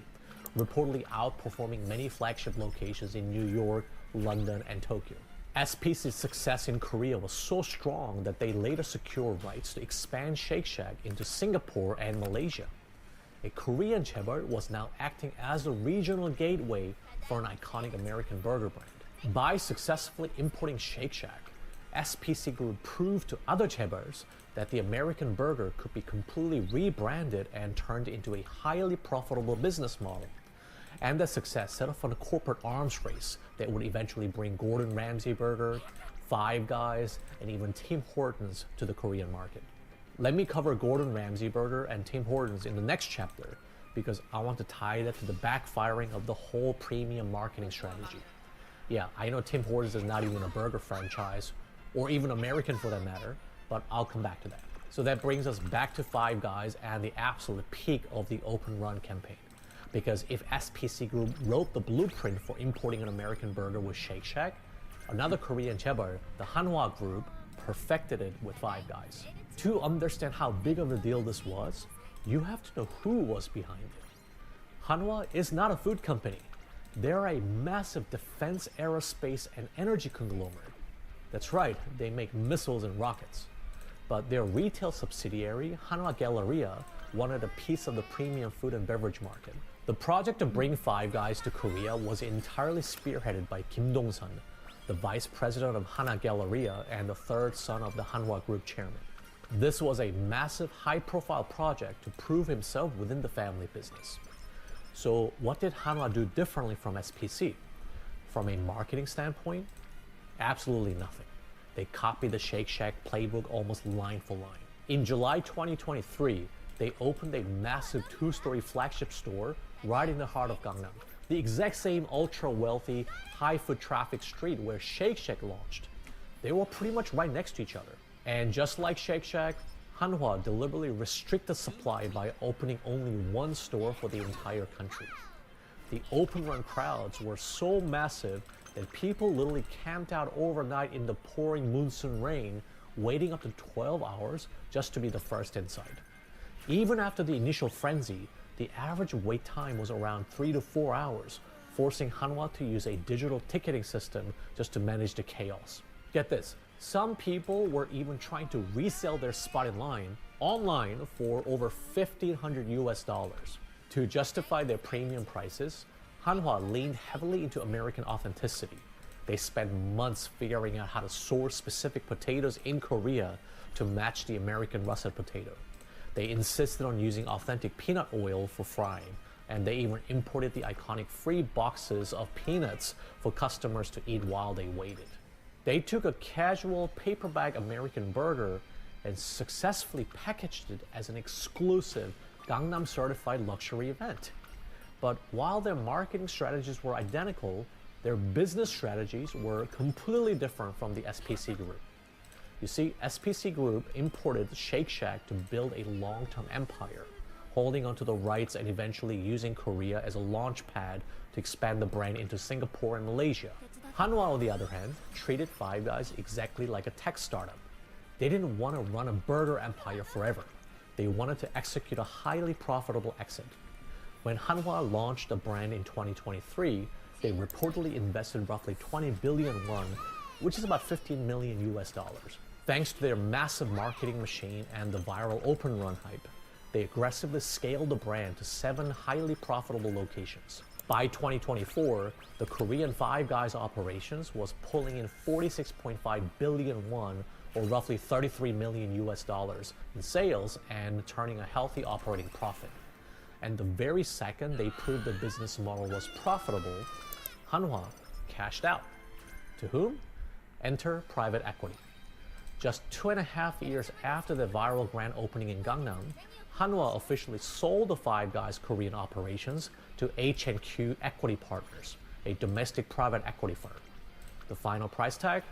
reportedly outperforming many flagship locations in New York, London, and Tokyo. SPC's success in Korea was so strong that they later secured rights to expand Shake Shack into Singapore and Malaysia. A Korean chaebol was now acting as the regional gateway for an iconic American burger brand. By successfully importing Shake Shack, SPC Group proved to other chaebols that the American burger could be completely rebranded and turned into a highly profitable business model. And that success set off on a corporate arms race that would eventually bring Gordon Ramsay Burger, Five Guys, and even Tim Hortons to the Korean market. Let me cover Gordon Ramsay Burger and Tim Hortons in the next chapter because I want to tie that to the backfiring of the whole premium marketing strategy. Yeah, I know Tim Hortons is not even a burger franchise, or even American for that matter, but I'll come back to that. So that brings us back to Five Guys and the absolute peak of the Open Run campaign. Because if SPC Group wrote the blueprint for importing an American burger with Shake Shack, another Korean chaebol, the Hanwha Group, perfected it with Five Guys. To understand how big of a deal this was, you have to know who was behind it. Hanwha is not a food company. They're a massive defense, aerospace, and energy conglomerate. That's right, they make missiles and rockets. But their retail subsidiary, Hanwha Galleria, wanted a piece of the premium food and beverage market. The project to bring Five Guys to Korea was entirely spearheaded by Kim Dong-sun, the vice president of Hanwha Galleria and the third son of the Hanwha Group chairman. This was a massive, high-profile project to prove himself within the family business. So what did Hanwha do differently from SPC? From a marketing standpoint, absolutely nothing. They copied the Shake Shack playbook almost line for line. In July 2023, they opened a massive 2-story flagship store right in the heart of Gangnam. The exact same ultra-wealthy, high-foot traffic street where Shake Shack launched. They were pretty much right next to each other. And just like Shake Shack, Hanwha deliberately restricted supply by opening only one store for the entire country. The open run crowds were so massive that people literally camped out overnight in the pouring monsoon rain, waiting up to 12 hours just to be the first inside. Even after the initial frenzy, the average wait time was around 3 to 4 hours, forcing Hanwha to use a digital ticketing system just to manage the chaos. Get this, some people were even trying to resell their spot in line online for over $1,500 US. To justify their premium prices, Hanwha leaned heavily into American authenticity. They spent months figuring out how to source specific potatoes in Korea to match the American russet potato. They insisted on using authentic peanut oil for frying, and they even imported the iconic free boxes of peanuts for customers to eat while they waited. They took a casual paper bag American burger and successfully packaged it as an exclusive Gangnam certified luxury event. But while their marketing strategies were identical, their business strategies were completely different from the SPC Group. You see, SPC Group imported Shake Shack to build a long-term empire, holding onto the rights and eventually using Korea as a launch pad to expand the brand into Singapore and Malaysia. Hanwha, on the other hand, treated Five Guys exactly like a tech startup. They didn't want to run a burger empire forever. They wanted to execute a highly profitable exit. When Hanwha launched the brand in 2023, they reportedly invested roughly 20 billion won, which is about 15 million US dollars. Thanks to their massive marketing machine and the viral open run hype, they aggressively scaled the brand to 7 highly profitable locations. By 2024, the Korean Five Guys operations was pulling in 46.5 billion won, or roughly 33 million US dollars in sales and turning a healthy operating profit. And the very second they proved the business model was profitable, Hanwha cashed out. To whom? Enter private equity. Just 2.5 years after the viral grand opening in Gangnam, Hanwha officially sold the Five Guys Korean operations to H&Q Equity Partners, a domestic private equity firm. The final price tag?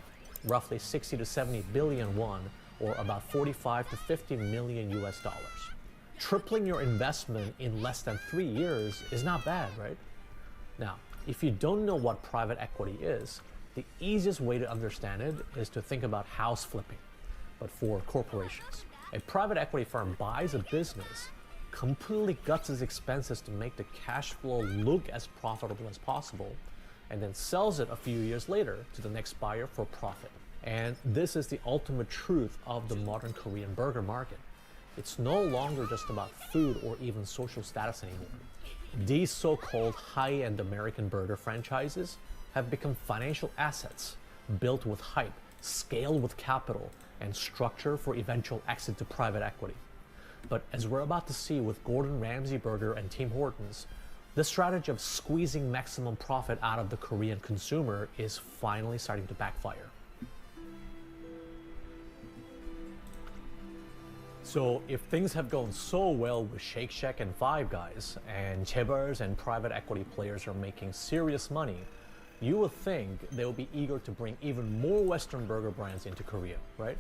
Roughly 60 to 70 billion won, or about 45 to 50 million US dollars. Tripling your investment in less than 3 years is not bad, right? Now, if you don't know what private equity is, the easiest way to understand it is to think about house flipping, but for corporations. A private equity firm buys a business, completely cuts his expenses to make the cash flow look as profitable as possible, and then sells it a few years later to the next buyer for profit. And this is the ultimate truth of the modern Korean burger market. It's no longer just about food or even social status anymore. These so-called high-end American burger franchises have become financial assets built with hype, scaled with capital, and structure for eventual exit to private equity. But as we're about to see with Gordon Ramsay Burger and Tim Hortons, the strategy of squeezing maximum profit out of the Korean consumer is finally starting to backfire. So if things have gone so well with Shake Shack and Five Guys, and chaebol and private equity players are making serious money, you would think they'll be eager to bring even more Western burger brands into Korea, right?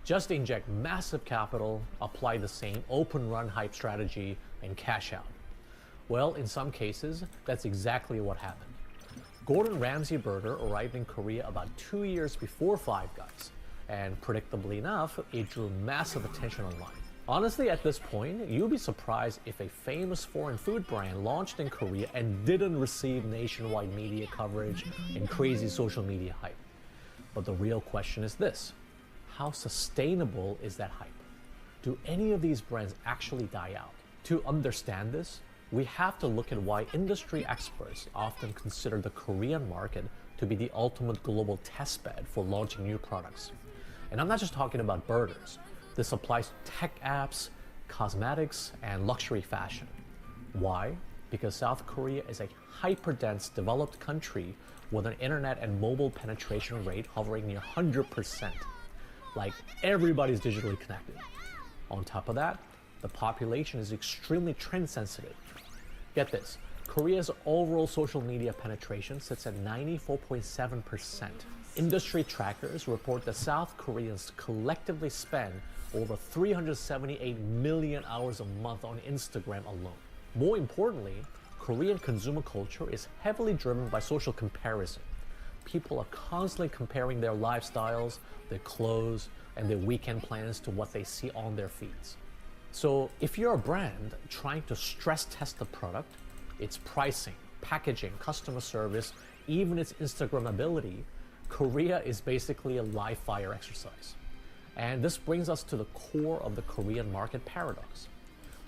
Just inject massive capital, apply the same open run hype strategy, and cash out. Well, in some cases, that's exactly what happened. Gordon Ramsay Burger arrived in Korea about 2 years before Five Guys, and predictably enough, it drew massive attention online. Honestly, at this point, you'd be surprised if a famous foreign food brand launched in Korea and didn't receive nationwide media coverage and crazy social media hype. But the real question is this: how sustainable is that hype? Do any of these brands actually die out? To understand this, we have to look at why industry experts often consider the Korean market to be the ultimate global testbed for launching new products. And I'm not just talking about burgers. This applies to tech apps, cosmetics, and luxury fashion. Why? Because South Korea is a hyper-dense developed country with an internet and mobile penetration rate hovering near 100%. Like, everybody's digitally connected. On top of that, the population is extremely trend sensitive. Get this, Korea's overall social media penetration sits at 94.7%. Industry trackers report that South Koreans collectively spend over 378 million hours a month on Instagram alone. More importantly, Korean consumer culture is heavily driven by social comparison. People are constantly comparing their lifestyles, their clothes, and their weekend plans to what they see on their feeds. So if you're a brand trying to stress test the product, its pricing, packaging, customer service, even its Instagrammability, Korea is basically a live fire exercise. And this brings us to the core of the Korean market paradox.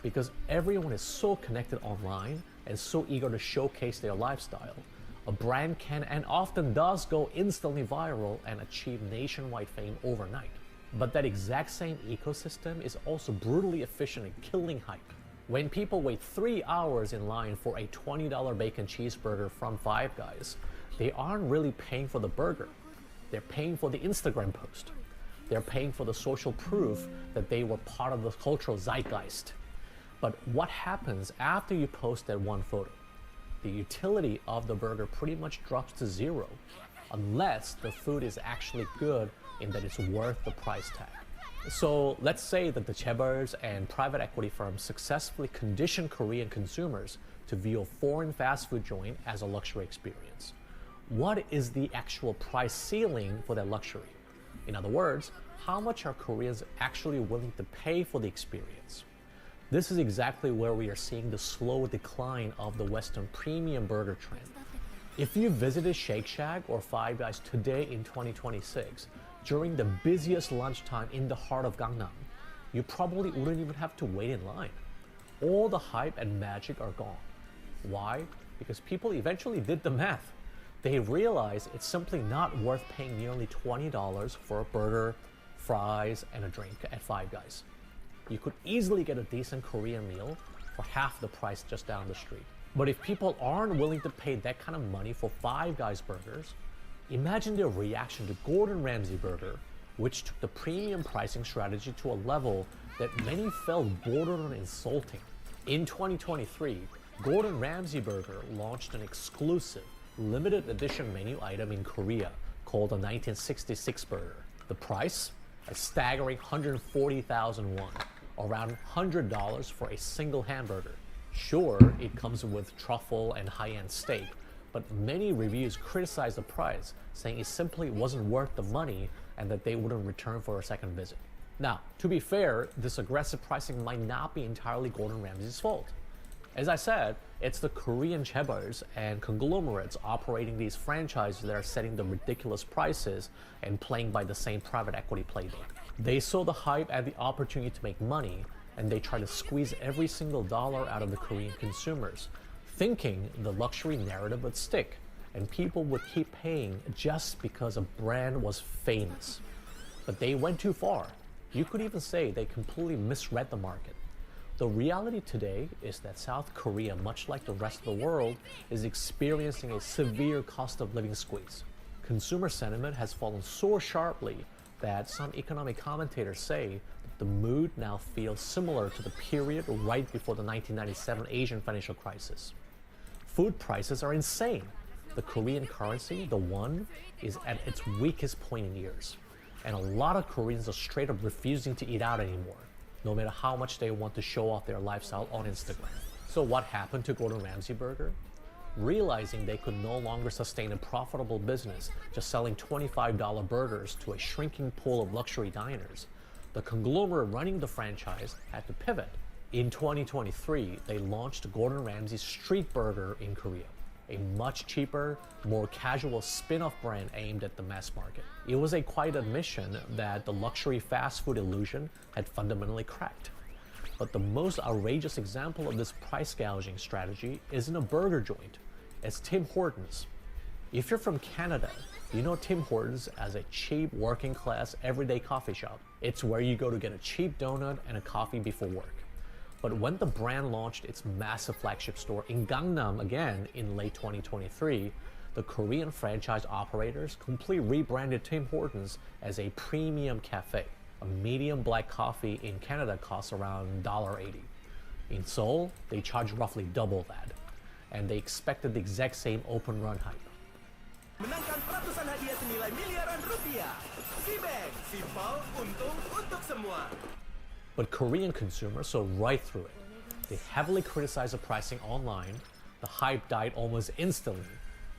Because everyone is so connected online and so eager to showcase their lifestyle, a brand can and often does go instantly viral and achieve nationwide fame overnight. But that exact same ecosystem is also brutally efficient at killing hype. When people wait 3 hours in line for a $20 bacon cheeseburger from Five Guys, they aren't really paying for the burger. They're paying for the Instagram post. They're paying for the social proof that they were part of the cultural zeitgeist. But what happens after you post that one photo? The utility of the burger pretty much drops to zero, unless the food is actually good in that it's worth the price tag. So let's say that the chaebols and private equity firms successfully condition Korean consumers to view a foreign fast food joint as a luxury experience. What is the actual price ceiling for that luxury? In other words, how much are Koreans actually willing to pay for the experience? This is exactly where we are seeing the slow decline of the Western premium burger trend. If you visited Shake Shack or Five Guys today in 2026, during the busiest lunchtime in the heart of Gangnam, you probably wouldn't even have to wait in line. All the hype and magic are gone. Why? Because people eventually did the math. They realized it's simply not worth paying nearly $20 for a burger, fries, and a drink at Five Guys. You could easily get a decent Korean meal for half the price just down the street. But if people aren't willing to pay that kind of money for Five Guys burgers, imagine their reaction to Gordon Ramsay Burger, which took the premium pricing strategy to a level that many felt bordered on insulting. In 2023, Gordon Ramsay Burger launched an exclusive, limited edition menu item in Korea called the 1966 burger. The price? A staggering 140,000 won, around $100 for a single hamburger. Sure, it comes with truffle and high-end steak, but many reviews criticize the price, saying it simply wasn't worth the money and that they wouldn't return for a second visit. Now, to be fair, this aggressive pricing might not be entirely Gordon Ramsay's fault. As I said, it's the Korean chaebols and conglomerates operating these franchises that are setting the ridiculous prices and playing by the same private equity playbook. They saw the hype and the opportunity to make money, and they try to squeeze every single dollar out of the Korean consumers, thinking the luxury narrative would stick and people would keep paying just because a brand was famous. But they went too far. You could even say they completely misread the market. The reality today is that South Korea, much like the rest of the world, is experiencing a severe cost of living squeeze. Consumer sentiment has fallen so sharply that some economic commentators say that the mood now feels similar to the period right before the 1997 Asian financial crisis. Food prices are insane. The Korean currency, the won, is at its weakest point in years. And a lot of Koreans are straight up refusing to eat out anymore, no matter how much they want to show off their lifestyle on Instagram. So what happened to Gordon Ramsay Burger? Realizing they could no longer sustain a profitable business just selling $25 burgers to a shrinking pool of luxury diners, the conglomerate running the franchise had to pivot. In 2023, they launched Gordon Ramsay's Street Burger in Korea, a much cheaper, more casual spin-off brand aimed at the mass market. It was a quiet admission that the luxury fast food illusion had fundamentally cracked. But the most outrageous example of this price gouging strategy isn't a burger joint, it's Tim Hortons. If you're from Canada, you know Tim Hortons as a cheap, working-class, everyday coffee shop. It's where you go to get a cheap donut and a coffee before work. But when the brand launched its massive flagship store in Gangnam again in late 2023, the Korean franchise operators completely rebranded Tim Hortons as a premium cafe. A medium black coffee in Canada costs around $1.80. In Seoul, they charge roughly double that. And they expected the exact same open run hype. Menangkan ratusan hadiah senilai miliaran rupiah. Cbank, simpel, untung untuk semua. But Korean consumers saw right through it. They heavily criticized the pricing online, the hype died almost instantly,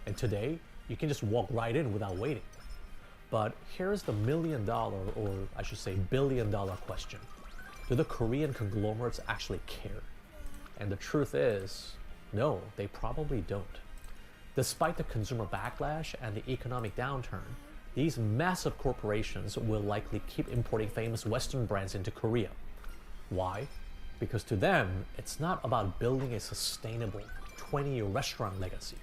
and today, you can just walk right in without waiting. But here's the $1 million, or I should say $1 billion question. Do the Korean conglomerates actually care? And the truth is, no, they probably don't. Despite the consumer backlash and the economic downturn, these massive corporations will likely keep importing famous Western brands into Korea. Why? Because to them, it's not about building a sustainable 20-year restaurant legacy.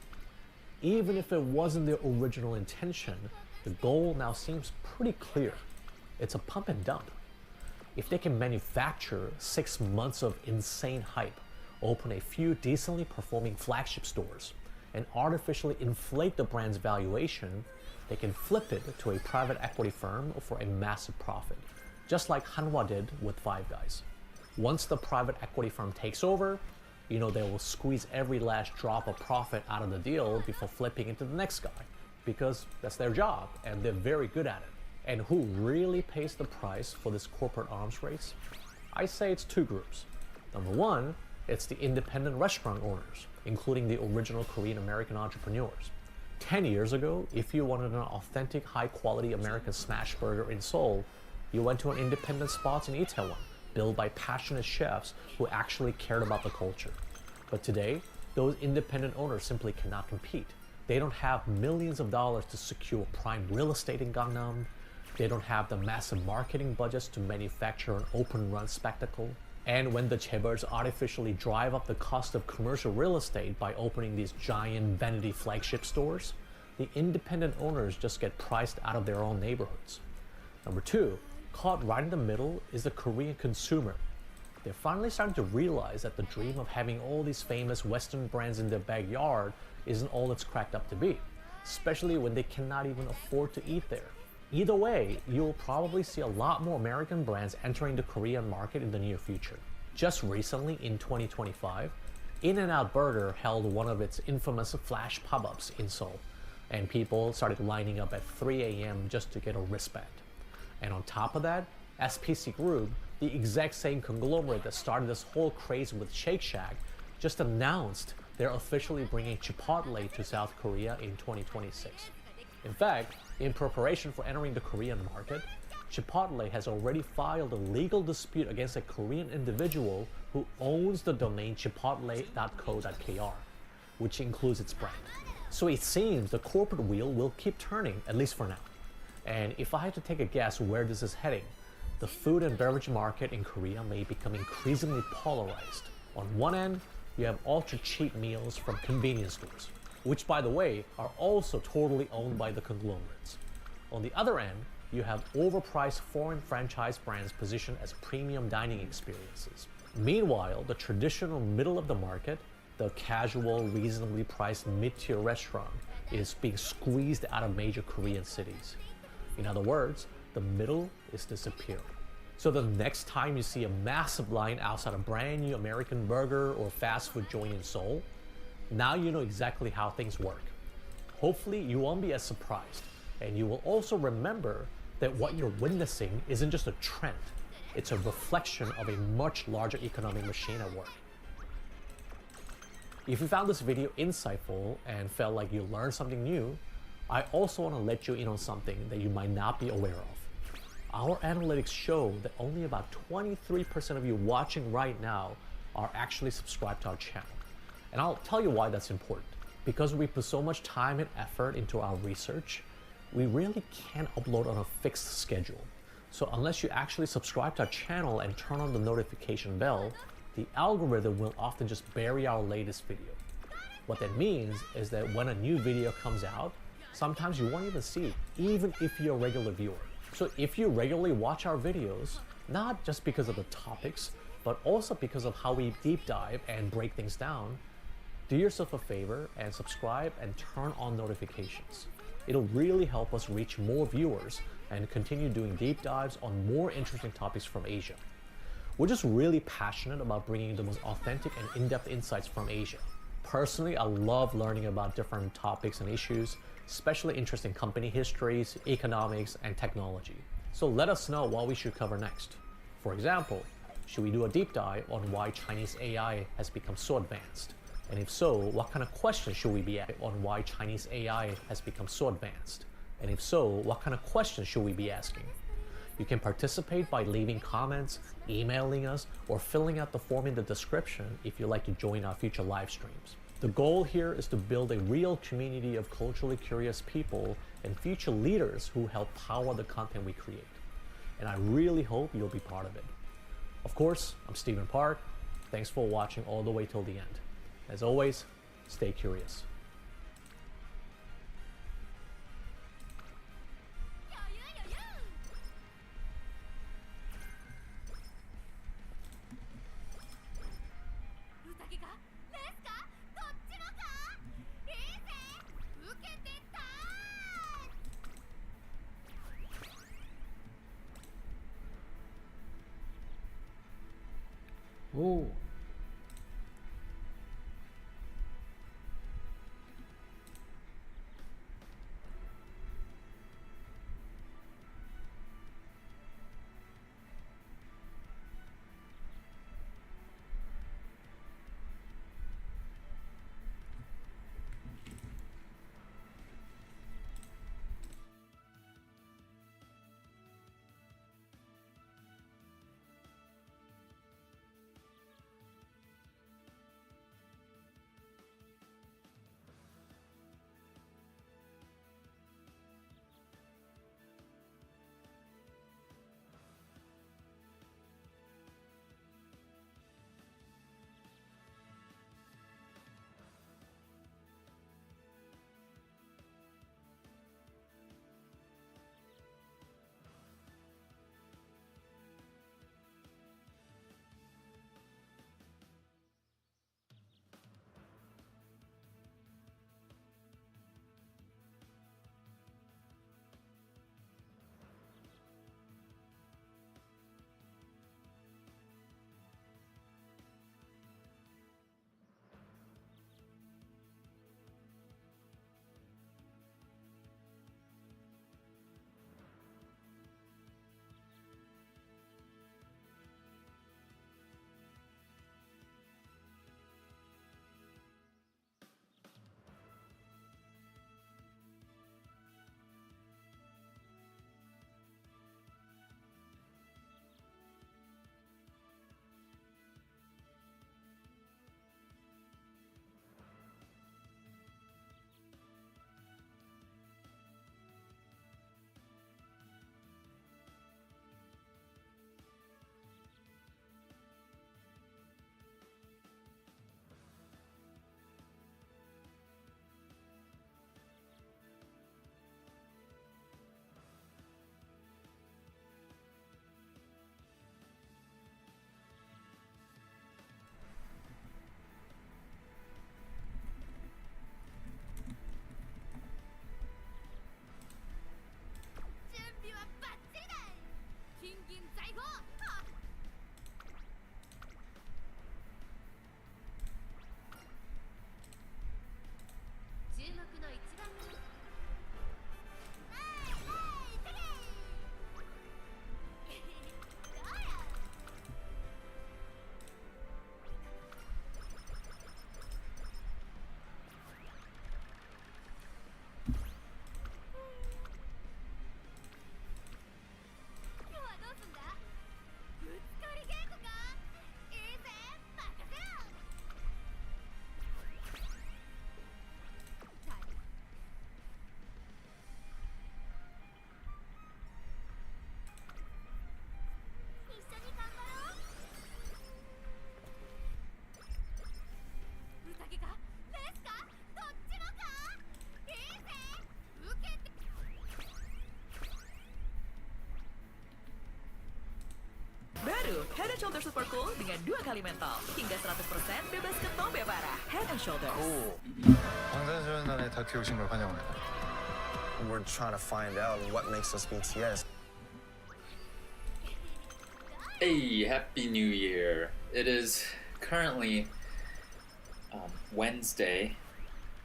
Even if it wasn't their original intention, the goal now seems pretty clear. It's a pump and dump. If they can manufacture 6 months of insane hype, open a few decently performing flagship stores, and artificially inflate the brand's valuation, they can flip it to a private equity firm for a massive profit, just like Hanwha did with Five Guys. Once the private equity firm takes over, they will squeeze every last drop of profit out of the deal before flipping it to the next guy, because that's their job and they're very good at it. And who really pays the price for this corporate arms race? I say it's two groups. Number one, it's the independent restaurant owners, including the original Korean American entrepreneurs. 10 years ago, if you wanted an authentic, high-quality American smash burger in Seoul, you went to an independent spot in Itaewon, built by passionate chefs who actually cared about the culture. But today, those independent owners simply cannot compete. They don't have millions of dollars to secure prime real estate in Gangnam. They don't have the massive marketing budgets to manufacture an open-run spectacle. And when the chaebols artificially drive up the cost of commercial real estate by opening these giant vanity flagship stores, the independent owners just get priced out of their own neighborhoods. Number two, caught right in the middle is the Korean consumer. They're finally starting to realize that the dream of having all these famous Western brands in their backyard isn't all it's cracked up to be, especially when they cannot even afford to eat there. Either way, you'll probably see a lot more American brands entering the Korean market in the near future. Just recently, in 2025, In-N-Out Burger held one of its infamous flash pop-ups in Seoul, and people started lining up at 3 a.m. just to get a wristband. And on top of that, SPC Group, the exact same conglomerate that started this whole craze with Shake Shack, just announced they're officially bringing Chipotle to South Korea in 2026. In fact, in preparation for entering the Korean market, Chipotle has already filed a legal dispute against a Korean individual who owns the domain chipotle.co.kr, which includes its brand. So it seems the corporate wheel will keep turning, at least for now. And if I had to take a guess where this is heading, the food and beverage market in Korea may become increasingly polarized. On one end, you have ultra cheap meals from convenience stores, which by the way, are also totally owned by the conglomerates. On the other end, you have overpriced foreign franchise brands positioned as premium dining experiences. Meanwhile, the traditional middle of the market, the casual, reasonably priced mid-tier restaurant, is being squeezed out of major Korean cities. In other words, the middle is disappearing. So the next time you see a massive line outside a brand new American burger or fast food joint in Seoul, now you know exactly how things work. Hopefully you won't be as surprised, and you will also remember that what you're witnessing isn't just a trend, it's a reflection of a much larger economic machine at work. If you found this video insightful and felt like you learned something new, I also want to let you in on something that you might not be aware of. Our analytics show that only about 23% of you watching right now are actually subscribed to our channel. And I'll tell you why that's important. Because we put so much time and effort into our research, we really can't upload on a fixed schedule. So unless you actually subscribe to our channel and turn on the notification bell, the algorithm will often just bury our latest video. What that means is that when a new video comes out, sometimes you won't even see it, even if you're a regular viewer. So if you regularly watch our videos, not just because of the topics, but also because of how we deep dive and break things down, do yourself a favor and subscribe and turn on notifications. It'll really help us reach more viewers and continue doing deep dives on more interesting topics from Asia. We're just really passionate about bringing the most authentic and in-depth insights from Asia. Personally, I love learning about different topics and issues, especially interesting company histories, economics, and technology. So let us know what we should cover next. For example, should we do a deep dive on why Chinese AI has become so advanced? And if so, what kind of questions should we be asking on why Chinese AI has become so advanced? And if so, what kind of questions should we be asking? You can participate by leaving comments, emailing us, or filling out the form in the description if you'd like to join our future live streams. The goal here is to build a real community of culturally curious people and future leaders who help power the content we create. And I really hope you'll be part of it. Of course, I'm Stephen Park. Thanks for watching all the way till the end. As always, stay curious. Oh. Head and Shoulder Super Cool dengan 2 kali mentol. Hingga 100% bebas ketombe parah. Head and Shoulders. 방탄소년단에 다큐 오신 걸 환영합니다. We're trying to find out what makes us BTS. Hey, Happy New Year. It is currently Wednesday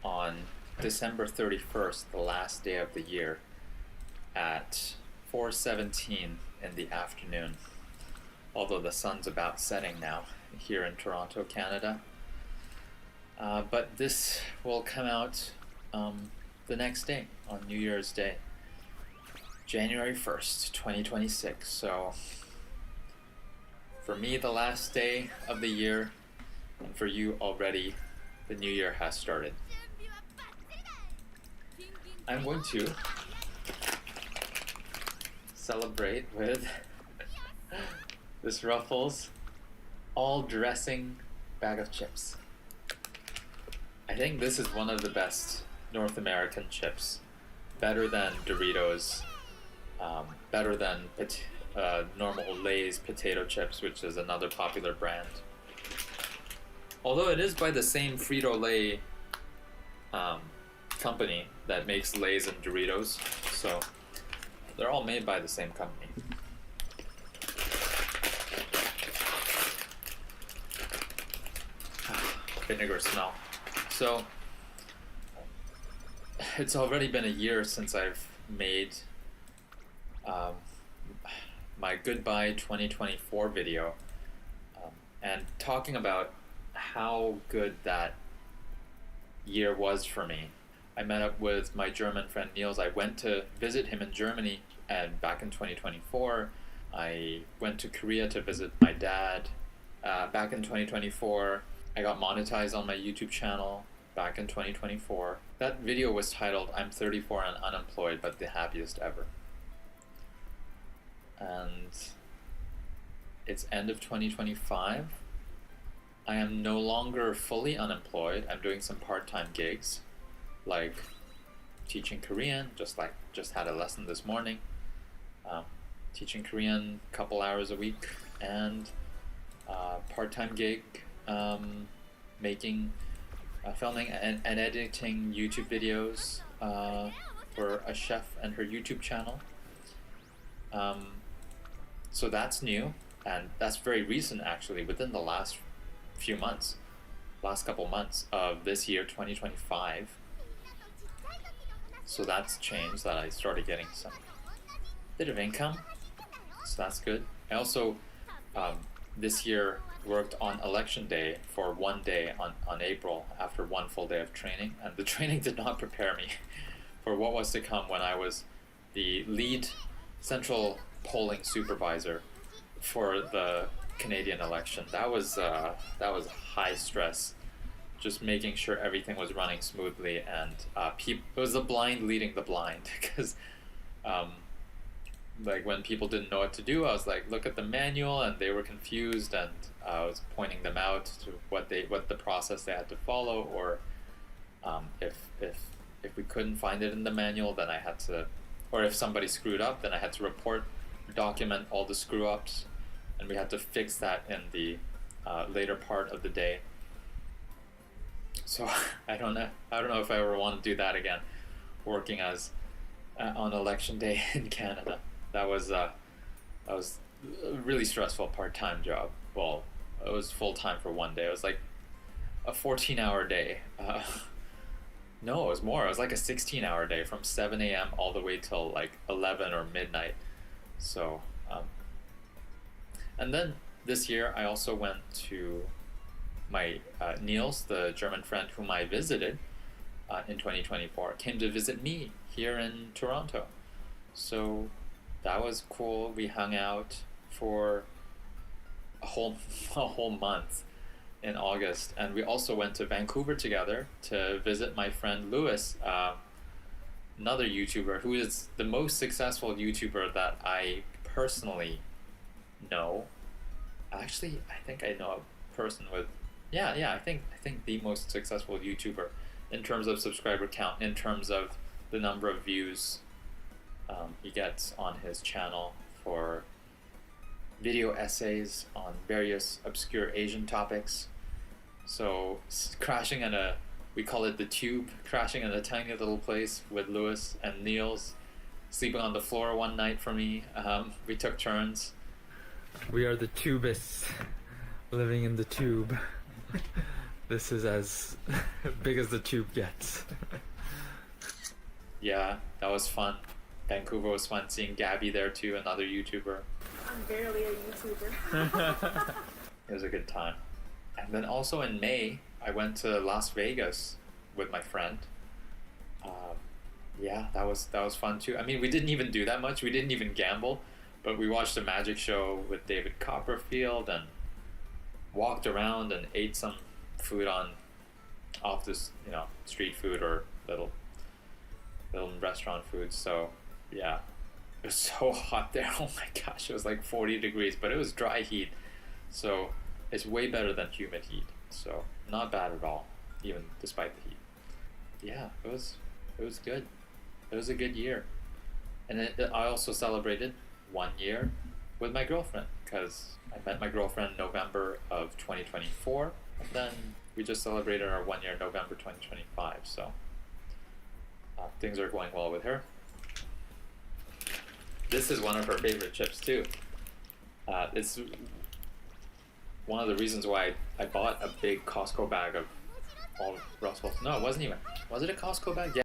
on December 31st, the last day of the year, at 4:17 in the afternoon. Although the sun's about setting now here in Toronto, Canada. But this will come out the next day, on New Year's Day, January 1st, 2026. So for me, the last day of the year, and for you already, the new year has started. I'm going to celebrate with this Ruffles all dressing bag of chips. I think this is one of the best North American chips. Better than Doritos, better than normal Lay's potato chips, which is another popular brand. Although it is by the same Frito-Lay company that makes Lay's and Doritos, so they're all made by the same company. Vinegar smell. So it's already been a year since I've made my goodbye 2024 video, and talking about how good that year was for me. I met up with my German friend Niels. I went to visit him in Germany, and back in 2024 I went to Korea to visit my dad. Back in 2024 I got monetized on my YouTube channel back in 2024. That video was titled "I'm 34 and unemployed but the happiest ever." And it's end of 2025. I am no longer fully unemployed. I'm doing some part-time gigs, like teaching Korean, just had a lesson this morning. Teaching Korean a couple hours a week, and part-time gig making, filming and editing YouTube videos for a chef and her YouTube channel. So that's new, and that's very recent actually, within the last couple months of this year, 2025. So that's changed, that I started getting some bit of income, so that's good. I also this year worked on election day for one day on April after one full day of training, and the training did not prepare me for what was to come when I was the lead central polling supervisor for the Canadian election. That was high stress, just making sure everything was running smoothly, and it was the blind leading the blind, because like when people didn't know what to do, I was like, look at the manual, and they were confused, and I was pointing them out to what the process they had to follow, or if we couldn't find it in the manual, then I had to, or if somebody screwed up, then I had to document all the screw-ups, and we had to fix that in the later part of the day. So I don't know if I ever want to do that again, working as on election day in Canada. That was a really stressful part-time job. Well, it was full-time for one day. It was like a 14-hour day. No, it was more. It was like a 16-hour day from 7 a.m. all the way till like 11 or midnight. So, and then this year I also went to my Niels, the German friend whom I visited in 2024, came to visit me here in Toronto. So that was cool. We hung out for a whole month in August, and we also went to Vancouver together to visit my friend Lewis, another YouTuber who is the most successful YouTuber that I personally know. Actually, I think I know a person with, I think the most successful YouTuber in terms of subscriber count, in terms of the number of views he gets on his channel for video essays on various obscure Asian topics. So crashing in we call it the tube, crashing in a tiny little place with Lewis and Niels, sleeping on the floor one night for me. We took turns. We are the tubists living in the tube. This is as big as the tube gets. Yeah, that was fun. Vancouver was fun, seeing Gabby there too, another YouTuber. I'm barely a YouTuber. It was a good time. And then also in May, I went to Las Vegas with my friend. Yeah, that was fun too. I mean, we didn't even do that much. We didn't even gamble, but we watched a magic show with David Copperfield and walked around and ate some food off this, street food or little restaurant food. So yeah, it was so hot there. Oh my gosh, it was like 40 degrees, but it was dry heat, so it's way better than humid heat. So not bad at all, even despite the heat. Yeah, it was good. It was a good year. And I also celebrated 1 year with my girlfriend, because I met my girlfriend November of 2024, and then we just celebrated our 1 year November 2025. So things are going well with her. This is one of her favorite chips too. It's one of the reasons why I bought a big Costco bag of all Russell's. No, it wasn't even. Was it a Costco bag? Yeah.